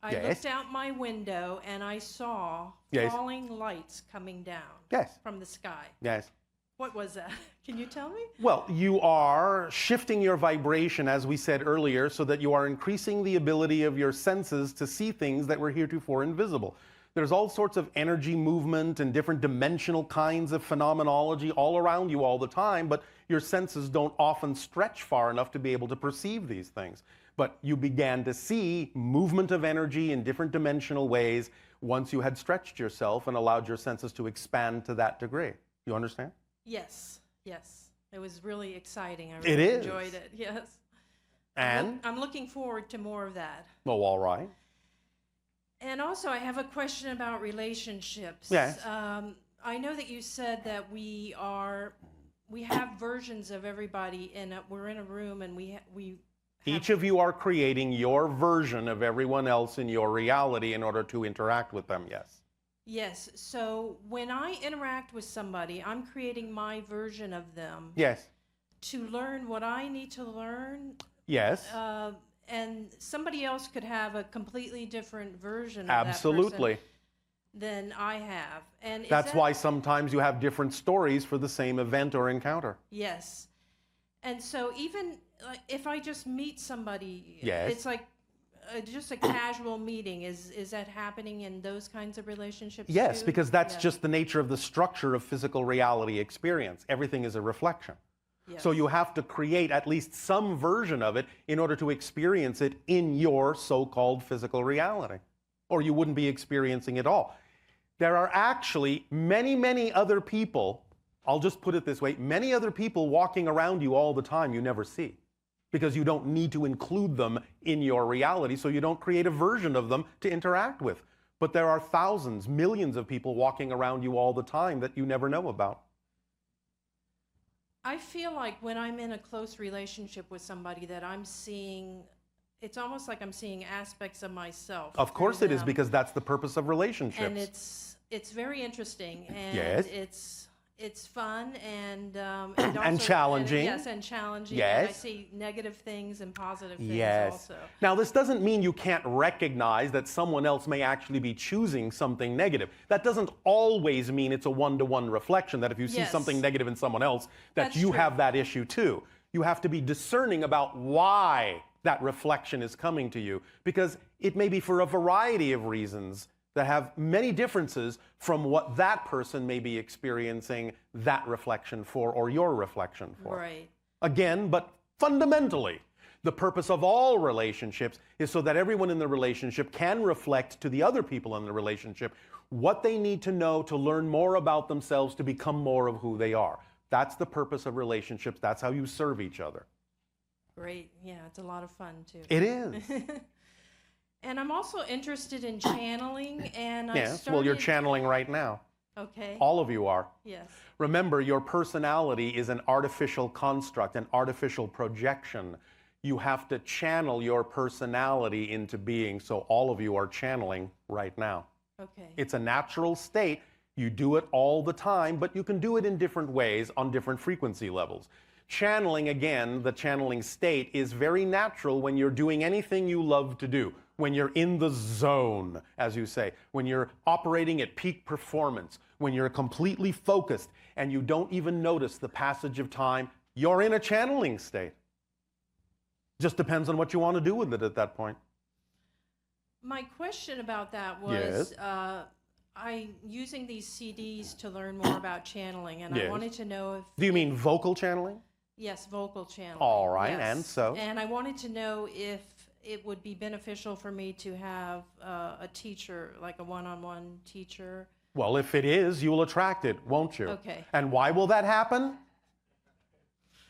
Speaker 4: I
Speaker 1: Yes.
Speaker 4: looked out my window and I saw
Speaker 1: Yes.
Speaker 4: falling lights coming down
Speaker 1: Yes.
Speaker 4: from the sky.
Speaker 1: Yes.
Speaker 4: What was that? Can you tell me?
Speaker 1: Well, you are shifting your vibration, as we said earlier, so that you are increasing the ability of your senses to see things that were heretofore invisible. There's all sorts of energy movement and different dimensional kinds of phenomenology all around you all the time, but your senses don't often stretch far enough to be able to perceive these things. But you began to see movement of energy in different dimensional ways once you had stretched yourself and allowed your senses to expand to that degree. You understand?
Speaker 4: Yes, yes. It was really exciting. I
Speaker 1: It
Speaker 4: really
Speaker 1: is.
Speaker 4: enjoyed it. Yes.
Speaker 1: And?
Speaker 4: I'm looking forward to more of that.
Speaker 1: Oh, all right.
Speaker 4: And also, I have a question about relationships.
Speaker 1: Yes.
Speaker 4: I know that you said that we have versions of everybody, and we're in a room, and we
Speaker 1: Each of you are creating your version of everyone else in your reality in order to interact with them, yes.
Speaker 4: Yes. So when I interact with somebody, I'm creating my version of them
Speaker 1: Yes.
Speaker 4: to learn what I need to learn.
Speaker 1: Yes.
Speaker 4: And somebody else could have a completely different version of
Speaker 1: Absolutely.
Speaker 4: that person than I have. And
Speaker 1: That's why sometimes you have different stories for the same event or encounter.
Speaker 4: Yes. And so even if I just meet somebody,
Speaker 1: Yes.
Speaker 4: it's like just a casual meeting. Is that happening in those kinds of relationships
Speaker 1: Yes,
Speaker 4: too?
Speaker 1: because that's
Speaker 4: Yeah.
Speaker 1: just the nature of the structure of physical reality experience. Everything is a reflection.
Speaker 4: Yes.
Speaker 1: So you have to create at least some version of it in order to experience it in your so-called physical reality, or you wouldn't be experiencing it all. There are actually many, many other people, I'll just put it this way, many other people walking around you all the time you never see, because you don't need to include them in your reality, so you don't create a version of them to interact with. But there are thousands, millions of people walking around you all the time that you never know about.
Speaker 4: I feel like when I'm in a close relationship with somebody that I'm seeing, it's almost like I'm seeing aspects of myself.
Speaker 1: Of course
Speaker 4: through
Speaker 1: it is,
Speaker 4: them.
Speaker 1: because that's the purpose of relationships.
Speaker 4: And it's very interesting, and
Speaker 1: Yes.
Speaker 4: it's fun, and also,
Speaker 1: challenging.
Speaker 4: yes, and challenging.
Speaker 1: Yes.
Speaker 4: And I see negative things and positive things
Speaker 1: Yes.
Speaker 4: also.
Speaker 1: Now, this doesn't mean you can't recognize that someone else may actually be choosing something negative. That doesn't always mean it's a one-to-one reflection, that if you see
Speaker 4: Yes.
Speaker 1: something negative in someone else, that
Speaker 4: That's
Speaker 1: you
Speaker 4: true.
Speaker 1: have that issue too. You have to be discerning about why that reflection is coming to you, because it may be for a variety of reasons that have many differences from what that person may be experiencing that reflection for, or your reflection for.
Speaker 4: Right.
Speaker 1: Again, but fundamentally, the purpose of all relationships is so that everyone in the relationship can reflect to the other people in the relationship what they need to know to learn more about themselves, to become more of who they are. That's the purpose of relationships. That's how you serve each other.
Speaker 4: Great. Yeah, it's a lot of fun too.
Speaker 1: It is.
Speaker 4: And I'm also interested in channeling, and I
Speaker 1: Yes,
Speaker 4: started.
Speaker 1: well, you're channeling right now.
Speaker 4: Okay.
Speaker 1: All of you are.
Speaker 4: Yes.
Speaker 1: Remember, your personality is an artificial construct, an artificial projection. You have to channel your personality into being, so all of you are channeling right now.
Speaker 4: Okay.
Speaker 1: It's a natural state. You do it all the time, but you can do it in different ways on different frequency levels. Channeling, again, the channeling state is very natural when you're doing anything you love to do, when you're in the zone, as you say, when you're operating at peak performance, when you're completely focused and you don't even notice the passage of time, you're in a channeling state. Just depends on what you want to do with it at that point.
Speaker 4: My question about that was,
Speaker 1: Yes.
Speaker 4: I using these CDs to learn more about channeling, and
Speaker 1: Yes.
Speaker 4: I wanted to know if.
Speaker 1: Do you mean vocal channeling?
Speaker 4: Yes, vocal channeling.
Speaker 1: All right,
Speaker 4: yes.
Speaker 1: and so?
Speaker 4: And I wanted to know if it would be beneficial for me to have a teacher, like a one-on-one teacher.
Speaker 1: Well, if it is, you'll attract it, won't you?
Speaker 4: Okay.
Speaker 1: And why will that happen?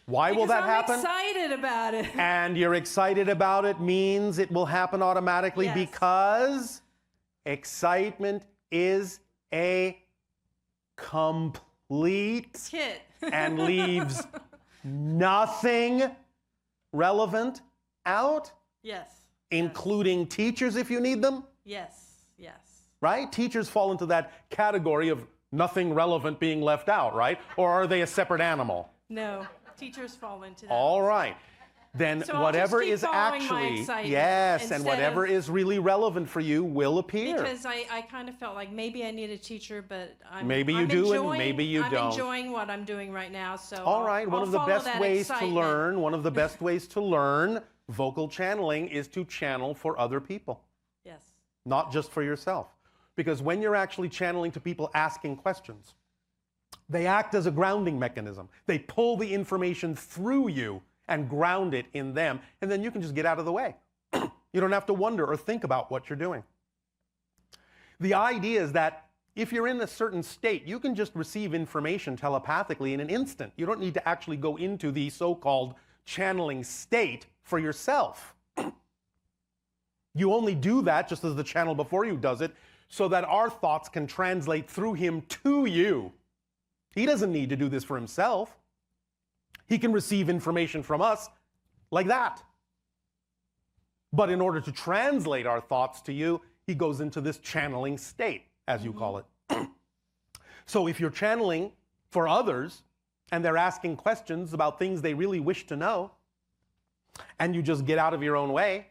Speaker 1: Why will that happen?
Speaker 4: I'm excited about it.
Speaker 1: And you're excited about it means it will happen automatically
Speaker 4: Yes.
Speaker 1: because excitement is a complete
Speaker 4: Kit.
Speaker 1: and leaves nothing relevant out,
Speaker 4: Yes.
Speaker 1: including teachers if you need them,
Speaker 4: Yes. Yes.
Speaker 1: right? Teachers fall into that category of nothing relevant being left out, right? Or are they a separate animal?
Speaker 4: No, teachers fall into that.
Speaker 1: All right. Then
Speaker 4: So I'll
Speaker 1: whatever
Speaker 4: just keep
Speaker 1: is
Speaker 4: following my
Speaker 1: actually,
Speaker 4: excitement
Speaker 1: yes, and
Speaker 4: instead
Speaker 1: whatever
Speaker 4: of-
Speaker 1: is really relevant for you will appear.
Speaker 4: Because I kind of felt like maybe I need a teacher, but
Speaker 1: Maybe you
Speaker 4: I'm
Speaker 1: do and
Speaker 4: enjoying,
Speaker 1: maybe you
Speaker 4: I'm
Speaker 1: don't.
Speaker 4: enjoying what I'm doing right now. So
Speaker 1: All right, one
Speaker 4: I'll
Speaker 1: of the
Speaker 4: follow
Speaker 1: best
Speaker 4: that
Speaker 1: ways to
Speaker 4: excitement.
Speaker 1: learn, one of the best ways to learn vocal channeling is to channel for other people,
Speaker 4: Yes.
Speaker 1: not just for yourself. Because when you're actually channeling to people asking questions, they act as a grounding mechanism. They pull the information through you and ground it in them, and then you can just get out of the way. You don't have to wonder or think about what you're doing. The idea is that if you're in a certain state, you can just receive information telepathically in an instant. You don't need to actually go into the so-called channeling state for yourself. You only do that, just as the channel before you does it, so that our thoughts can translate through him to you. He doesn't need to do this for himself. He can receive information from us like that. But in order to translate our thoughts to you, he goes into this channeling state, as you call it. So if you're channeling for others and they're asking questions about things they really wish to know, and you just get out of your own way,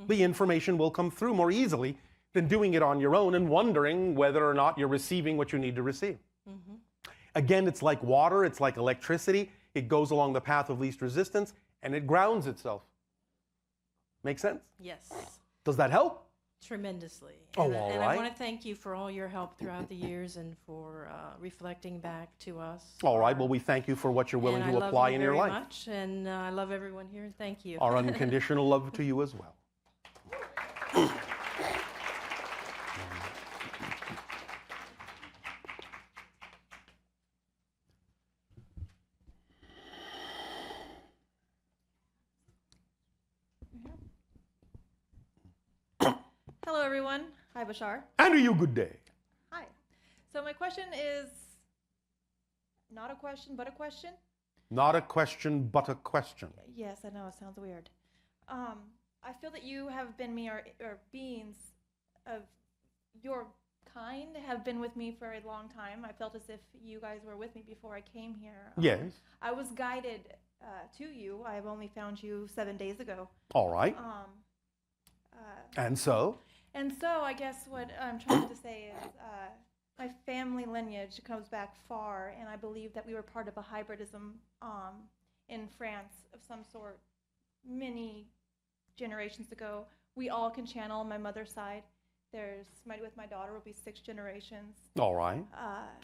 Speaker 1: the information will come through more easily than doing it on your own and wondering whether or not you're receiving what you need to receive. Again, it's like water, it's like electricity. It goes along the path of least resistance and it grounds itself. Make sense?
Speaker 4: Yes,
Speaker 1: Does that help?
Speaker 4: tremendously.
Speaker 1: Oh,
Speaker 4: And,
Speaker 1: all
Speaker 4: and
Speaker 1: right.
Speaker 4: I want to thank you for all your help throughout the years and for reflecting back to us.
Speaker 1: All right, well, we thank you for what you're willing
Speaker 4: And
Speaker 1: to
Speaker 4: I
Speaker 1: apply
Speaker 4: love you
Speaker 1: in your
Speaker 4: very
Speaker 1: life.
Speaker 4: much, and I love everyone here. Thank you.
Speaker 1: Our unconditional love to you as well.
Speaker 5: Hello, everyone. Hi, Bashar.
Speaker 1: And to you, good day.
Speaker 5: Hi. So my question is not a question, but a question.
Speaker 1: Not a question, but a question.
Speaker 5: Yes, I know it sounds weird. I feel that you have been me, or beings of your kind have been with me for a long time. I felt as if you guys were with me before I came here.
Speaker 1: Yes.
Speaker 5: I was guided to you. I have only found you 7 days ago.
Speaker 1: All right. And so?
Speaker 5: And so I guess what I'm trying to say is my family lineage comes back far, and I believe that we were part of a hybridism in France of some sort many generations ago. We all can channel on my mother's side. With my daughter will be 6 generations.
Speaker 1: All right.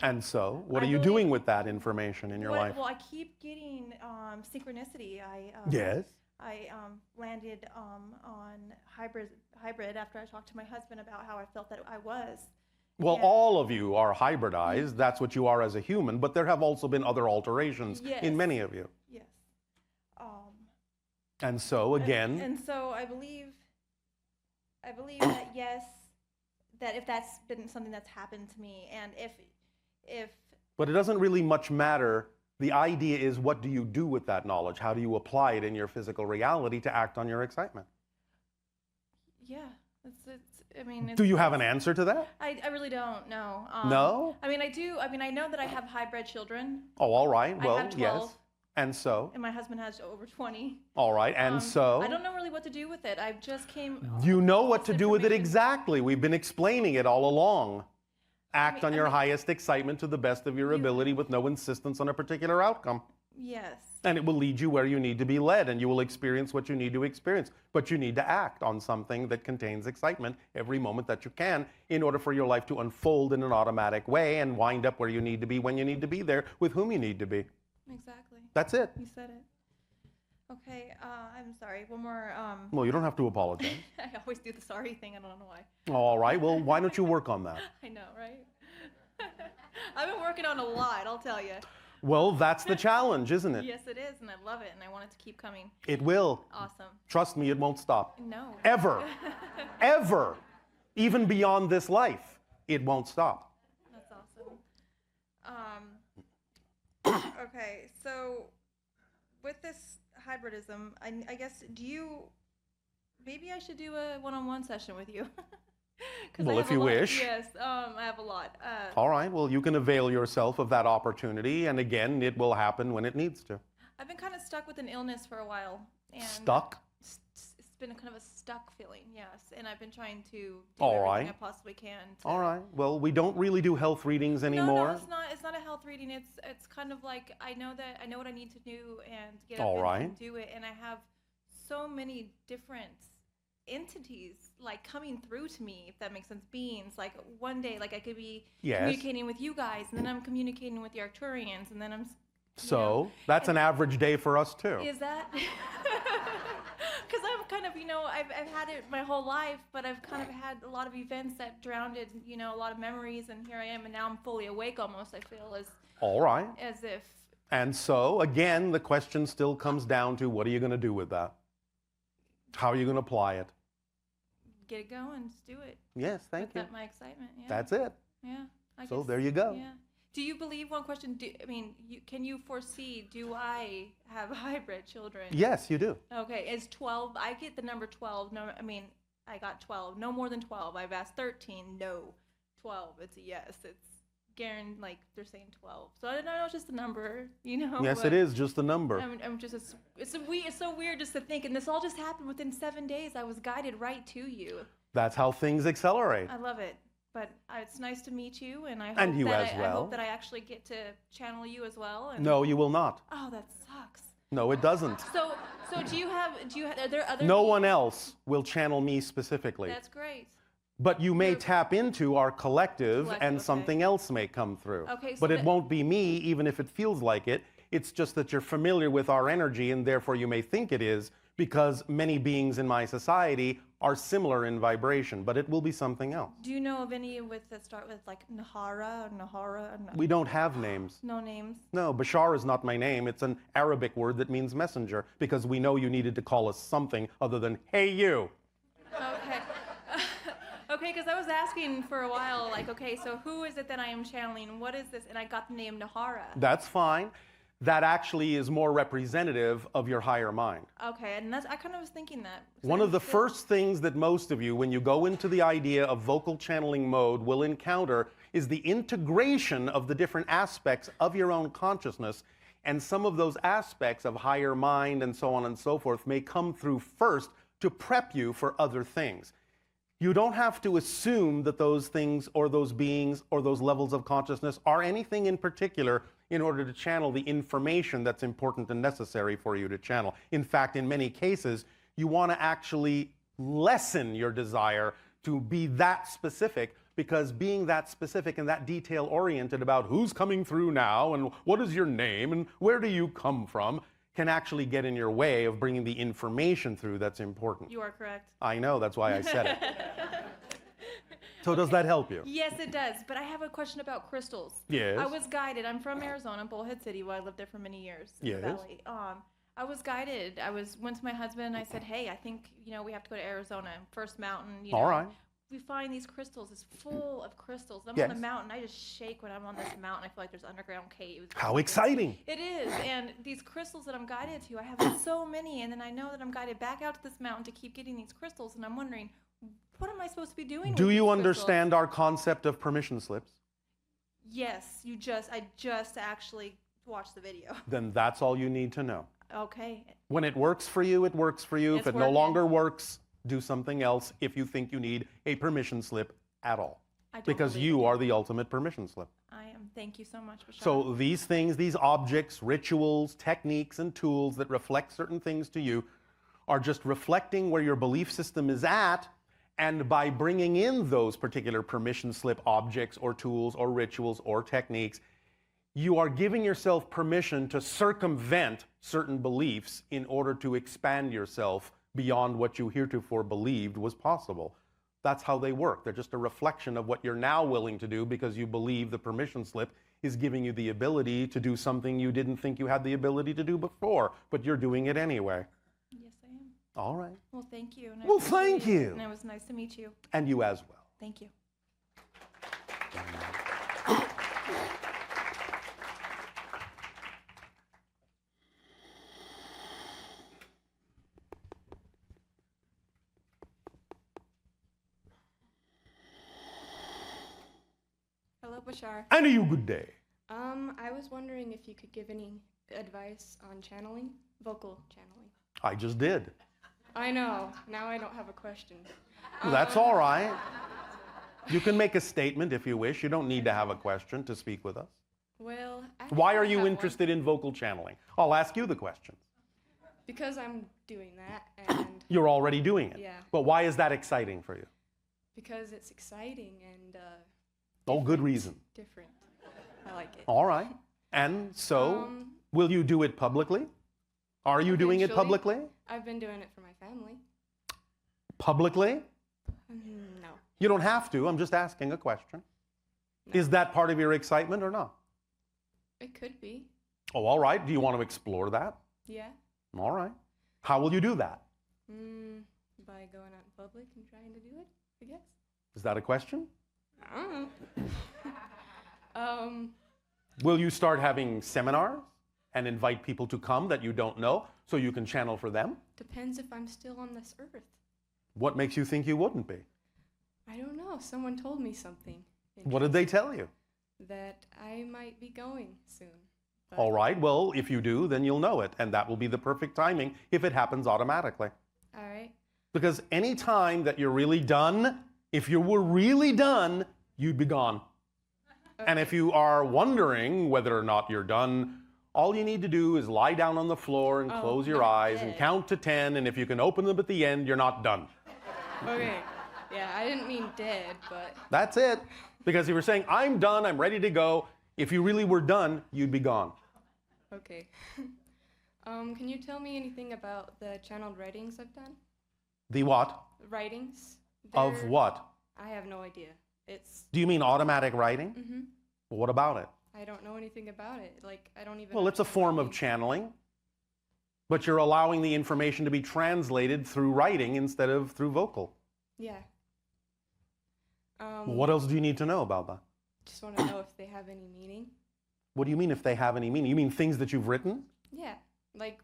Speaker 1: And so, what are you
Speaker 5: believe-
Speaker 1: doing with that information in your life?
Speaker 5: Well, I keep getting synchronicity.
Speaker 1: Yes.
Speaker 5: I landed on hybrid after I talked to my husband about how I felt that I was.
Speaker 1: Well,
Speaker 5: Yeah.
Speaker 1: all of you are hybridized. That's what you are as a human, but there have also been other alterations
Speaker 5: Yes.
Speaker 1: in many of you.
Speaker 5: Yes.
Speaker 1: And so, again,
Speaker 5: And so I believe that yes, that if that's been something that's happened to me, and if
Speaker 1: but it doesn't really much matter. The idea is, what do you do with that knowledge? How do you apply it in your physical reality to act on your excitement?
Speaker 5: yeah, I mean,
Speaker 1: Do you have an answer to that?
Speaker 5: I really don't know.
Speaker 1: No?
Speaker 5: I mean, I do. I mean, I know that I have hybrid children,
Speaker 1: Oh, all right.
Speaker 5: I
Speaker 1: Well,
Speaker 5: have 12.
Speaker 1: yes. And so?
Speaker 5: and my husband has over 20.
Speaker 1: All right. And so?
Speaker 5: I don't know really what to do with it. I just came.
Speaker 1: You know what
Speaker 5: this
Speaker 1: to do with it
Speaker 5: information-
Speaker 1: exactly. We've been explaining it all along. Act
Speaker 5: I
Speaker 1: on your
Speaker 5: mean-
Speaker 1: highest excitement to the best of your ability with no insistence on a particular outcome.
Speaker 5: Yes.
Speaker 1: And it will lead you where you need to be led, and you will experience what you need to experience. But you need to act on something that contains excitement every moment that you can in order for your life to unfold in an automatic way and wind up where you need to be when you need to be there with whom you need to be.
Speaker 5: Exactly.
Speaker 1: That's it.
Speaker 5: You said it. Okay. I'm sorry. One more.
Speaker 1: Well, you don't have to apologize.
Speaker 5: I always do the sorry thing. I don't know why.
Speaker 1: All right. Well, why don't you work on that?
Speaker 5: I know, right? I've been working on a lot, I'll tell you.
Speaker 1: Well, that's the challenge, isn't it?
Speaker 5: Yes, it is, and I love it, and I want it to keep coming.
Speaker 1: It will.
Speaker 5: Awesome.
Speaker 1: Trust me, it won't stop.
Speaker 5: No.
Speaker 1: Ever. Ever. Even beyond this life, it won't stop.
Speaker 5: That's awesome. Okay, so with this hybridism, I guess, maybe I should do a one-on-one session with you. 'Cause I
Speaker 1: Well,
Speaker 5: have
Speaker 1: if
Speaker 5: a
Speaker 1: you
Speaker 5: lot.
Speaker 1: wish.
Speaker 5: Yes, I have a lot.
Speaker 1: All right, well, you can avail yourself of that opportunity, and again, it will happen when it needs to.
Speaker 5: I've been kind of stuck with an illness for a while. And
Speaker 1: Stuck?
Speaker 5: It's been kind of a stuck feeling, yes. And I've been trying to do
Speaker 1: All
Speaker 5: everything
Speaker 1: right.
Speaker 5: I possibly can.
Speaker 1: All right, well, we don't really do health readings anymore.
Speaker 5: No, it's not a health reading. It's kind of like I know what I need to do and get
Speaker 1: All
Speaker 5: up
Speaker 1: right.
Speaker 5: and do it. And I have so many different entities like coming through to me, if that makes sense. Beings, like one day, like I could be
Speaker 1: Yes.
Speaker 5: communicating with you guys, and then I'm communicating with the Arcturians, and then I'm.
Speaker 1: So, that's an average day for us, too.
Speaker 5: Is that? Because I'm kind of, I've had it my whole life, but I've kind of had a lot of events that drowned it, a lot of memories, and here I am, and now I'm fully awake almost, I feel,
Speaker 1: All right.
Speaker 5: as if.
Speaker 1: And so, again, the question still comes down to, what are you going to do with that? How are you going to apply it?
Speaker 5: get it going. Just do it.
Speaker 1: Yes, thank you.
Speaker 5: That's my excitement. Yeah.
Speaker 1: That's it.
Speaker 5: Yeah. I
Speaker 1: So
Speaker 5: guess,
Speaker 1: there you go.
Speaker 5: Yeah. Do you believe, one question, can you foresee, do I have hybrid children?
Speaker 1: Yes, you do.
Speaker 5: Okay, is 12, I get the number 12, no, I got 12, no more than 12. I've asked 13, no. 12, it's a yes. It's guaranteed, like they're saying 12. So I don't know, it's just a number,
Speaker 1: Yes, it is just a number.
Speaker 5: I'm just, it's so weird just to think, and this all just happened within 7 days. I was guided right to you.
Speaker 1: That's how things accelerate.
Speaker 5: I love it. But it's nice to meet you, and I hope
Speaker 1: And you
Speaker 5: that
Speaker 1: as
Speaker 5: I
Speaker 1: well.
Speaker 5: hope that I actually get to channel you as well. And
Speaker 1: No, you will not.
Speaker 5: Oh, that sucks.
Speaker 1: No, it doesn't.
Speaker 5: So do you have, are there other?
Speaker 1: No one else will channel me specifically.
Speaker 5: That's great.
Speaker 1: But you may
Speaker 5: You're-
Speaker 1: tap into our collective
Speaker 5: Collective,
Speaker 1: and
Speaker 5: okay.
Speaker 1: something else may come through.
Speaker 5: Okay, so
Speaker 1: but it
Speaker 5: that-
Speaker 1: won't be me, even if it feels like it. It's just that you're familiar with our energy, and therefore you may think it is, because many beings in my society are similar in vibration, but it will be something else.
Speaker 5: Do you know of any that start with like Nahara or Nahara?
Speaker 1: We don't have names.
Speaker 5: No names.
Speaker 1: No, Bashar is not my name. It's an Arabic word that means messenger, because we know you needed to call us something other than, hey, you.
Speaker 5: Okay. Okay, because I was asking for a while, like, okay, so who is it that I am channeling? What is this? And I got the name Nahara.
Speaker 1: That's fine. That actually is more representative of your higher mind.
Speaker 5: Okay, and I kind of was thinking that.
Speaker 1: One of the first things that most of you, when you go into the idea of vocal channeling mode, will encounter is the integration of the different aspects of your own consciousness. And some of those aspects of higher mind and so on and so forth may come through first to prep you for other things. You don't have to assume that those things or those beings or those levels of consciousness are anything in particular in order to channel the information that's important and necessary for you to channel. In fact, in many cases, you want to actually lessen your desire to be that specific, because being that specific and that detail-oriented about who's coming through now and what is your name and where do you come from can actually get in your way of bringing the information through that's important.
Speaker 5: You are correct.
Speaker 1: I know, that's why I said it. So does that help you?
Speaker 5: Yes, it does. But I have a question about crystals.
Speaker 1: Yes.
Speaker 5: I was guided. I'm from Arizona, Bullhead City, where I lived there for many years in
Speaker 1: Yes.
Speaker 5: the valley. I was guided. Went to my husband and I said, hey, I think, we have to go to Arizona. First mountain,
Speaker 1: All right.
Speaker 5: We find these crystals. It's full of crystals. I'm
Speaker 1: Yes.
Speaker 5: on the mountain. I just shake when I'm on this mountain. I feel like there's underground caves.
Speaker 1: How exciting.
Speaker 5: It is. And these crystals that I'm guided to, I have so many. And then I know that I'm guided back out to this mountain to keep getting these crystals. And I'm wondering, what am I supposed to be doing
Speaker 1: Do
Speaker 5: with
Speaker 1: you
Speaker 5: these
Speaker 1: understand
Speaker 5: crystals?
Speaker 1: our concept of permission slips?
Speaker 5: Yes, I just actually watched the video.
Speaker 1: Then that's all you need to know.
Speaker 5: Okay.
Speaker 1: When it works for you, it works for you. If
Speaker 5: It's
Speaker 1: it no
Speaker 5: working.
Speaker 1: longer works, do something else if you think you need a permission slip at all.
Speaker 5: I don't
Speaker 1: Because
Speaker 5: believe
Speaker 1: you
Speaker 5: it.
Speaker 1: are the ultimate permission slip.
Speaker 5: I am. Thank you so much, Bashar.
Speaker 1: So these things, these objects, rituals, techniques, and tools that reflect certain things to you are just reflecting where your belief system is at, and by bringing in those particular permission slip objects or tools or rituals or techniques, you are giving yourself permission to circumvent certain beliefs in order to expand yourself beyond what you heretofore believed was possible. That's how they work. They're just a reflection of what you're now willing to do because you believe the permission slip is giving you the ability to do something you didn't think you had the ability to do before, but you're doing it anyway.
Speaker 5: Yes, I am.
Speaker 1: All right.
Speaker 5: Well, thank you. And I
Speaker 1: Well,
Speaker 5: appreciate
Speaker 1: thank
Speaker 5: it,
Speaker 1: you.
Speaker 5: And it was nice to meet you.
Speaker 1: And you as well.
Speaker 5: Thank you.
Speaker 6: Hello, Bashar.
Speaker 1: And you good day.
Speaker 6: I was wondering if you could give any advice on channeling, vocal channeling.
Speaker 1: I just did.
Speaker 6: I know. Now I don't have a question.
Speaker 1: That's all right. You can make a statement if you wish. You don't need to have a question to speak with us.
Speaker 6: Well,
Speaker 1: Why are
Speaker 6: I
Speaker 1: you
Speaker 6: have
Speaker 1: interested in vocal channeling? I'll ask you the questions.
Speaker 6: one. Because I'm doing that, and
Speaker 1: You're already doing it.
Speaker 6: Yeah.
Speaker 1: But why is that exciting for you?
Speaker 6: because it's exciting and
Speaker 1: Oh, good reason.
Speaker 6: different. I like it.
Speaker 1: All right. And so, will you do it publicly? Are you doing it
Speaker 6: Eventually.
Speaker 1: publicly?
Speaker 6: I've been doing it for my family.
Speaker 1: Publicly?
Speaker 6: No.
Speaker 1: You don't have to. I'm just asking a question.
Speaker 6: No.
Speaker 1: Is that part of your excitement or not?
Speaker 6: It could be.
Speaker 1: Oh, all right. Do you want to explore that?
Speaker 6: Yeah.
Speaker 1: All right. How will you do that?
Speaker 6: by going out in public and trying to do it, I guess.
Speaker 1: Is that a question?
Speaker 6: I don't know.
Speaker 1: Will you start having seminars and invite people to come that you don't know so you can channel for them?
Speaker 6: Depends if I'm still on this earth.
Speaker 1: What makes you think you wouldn't be?
Speaker 6: I don't know. Someone told me something.
Speaker 1: What did they tell you?
Speaker 6: That I might be going soon. But
Speaker 1: All right, well, if you do, then you'll know it, and that will be the perfect timing if it happens automatically.
Speaker 6: All right.
Speaker 1: Because any time that you're really done, if you were really done, you'd be gone. And if you are wondering whether or not you're done, all you need to do is lie down on the floor and close your
Speaker 6: not
Speaker 1: eyes and
Speaker 6: dead.
Speaker 1: count to 10, and if you can open them at the end, you're not done.
Speaker 6: Okay. Yeah, I didn't mean dead, but
Speaker 1: That's it. Because if you were saying, I'm done, I'm ready to go, if you really were done, you'd be gone.
Speaker 6: okay. Can you tell me anything about the channeled writings I've done?
Speaker 1: The what?
Speaker 6: Writings?
Speaker 1: Of
Speaker 6: They're-
Speaker 1: what?
Speaker 6: I have no idea. It's,
Speaker 1: Do you mean automatic writing? What about it?
Speaker 6: I don't know anything about it. Like, I don't even
Speaker 1: Well, it's a
Speaker 6: understand
Speaker 1: form of
Speaker 6: writing.
Speaker 1: channeling, but you're allowing the information to be translated through writing instead of through vocal.
Speaker 6: Yeah.
Speaker 1: What else do you need to know about that?
Speaker 6: Just want to know if they have any meaning.
Speaker 1: What do you mean if they have any meaning? You mean things that you've written?
Speaker 6: Yeah. Like,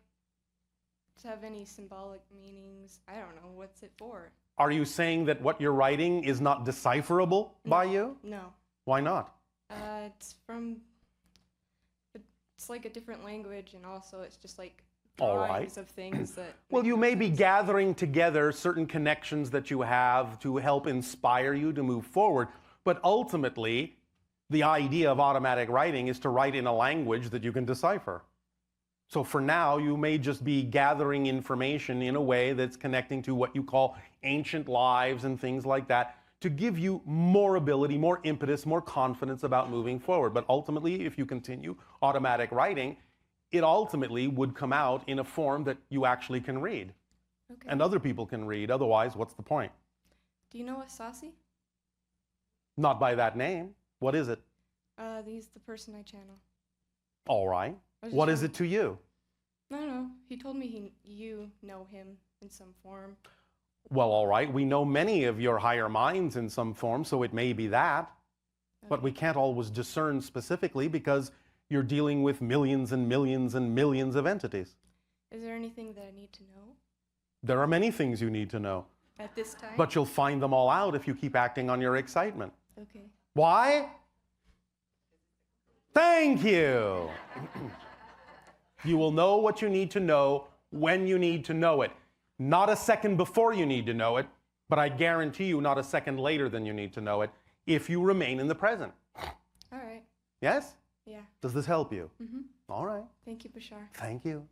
Speaker 6: to have any symbolic meanings. I don't know. What's it for?
Speaker 1: Are you saying that what you're writing is not decipherable by you?
Speaker 6: No.
Speaker 1: Why not?
Speaker 6: It's from. It's like a different language, and also it's just like
Speaker 1: All right.
Speaker 6: drawings of things that.
Speaker 1: Well,
Speaker 6: make
Speaker 1: you
Speaker 6: no
Speaker 1: may be
Speaker 6: sense.
Speaker 1: gathering together certain connections that you have to help inspire you to move forward, but ultimately, the idea of automatic writing is to write in a language that you can decipher. So for now, you may just be gathering information in a way that's connecting to what you call ancient lives and things like that to give you more ability, more impetus, more confidence about moving forward. But ultimately, if you continue automatic writing, it ultimately would come out in a form that you actually can read
Speaker 6: Okay.
Speaker 1: and other people can read. Otherwise, what's the point?
Speaker 6: Do you know Asasi?
Speaker 1: Not by that name. What is it?
Speaker 6: He's the person I channel.
Speaker 1: All right.
Speaker 6: I was just
Speaker 1: What is
Speaker 6: trying-
Speaker 1: it to you?
Speaker 6: I don't know. He told me you know him in some form.
Speaker 1: Well, all right. We know many of your higher minds in some form, so it may be that. But we can't always discern specifically because you're dealing with millions and millions and millions of entities.
Speaker 6: Is there anything that I need to know
Speaker 1: There are many things you need to know,
Speaker 6: at this time?
Speaker 1: but you'll find them all out if you keep acting on your excitement.
Speaker 6: Okay.
Speaker 1: Why? Thank you. You will know what you need to know when you need to know it. Not a second before you need to know it, but I guarantee you not a second later than you need to know it if you remain in the present.
Speaker 6: All right.
Speaker 1: Yes?
Speaker 6: Yeah.
Speaker 1: Does this help you?
Speaker 6: Mm-hmm.
Speaker 1: All right.
Speaker 6: Thank you, Bashar.
Speaker 1: Thank you.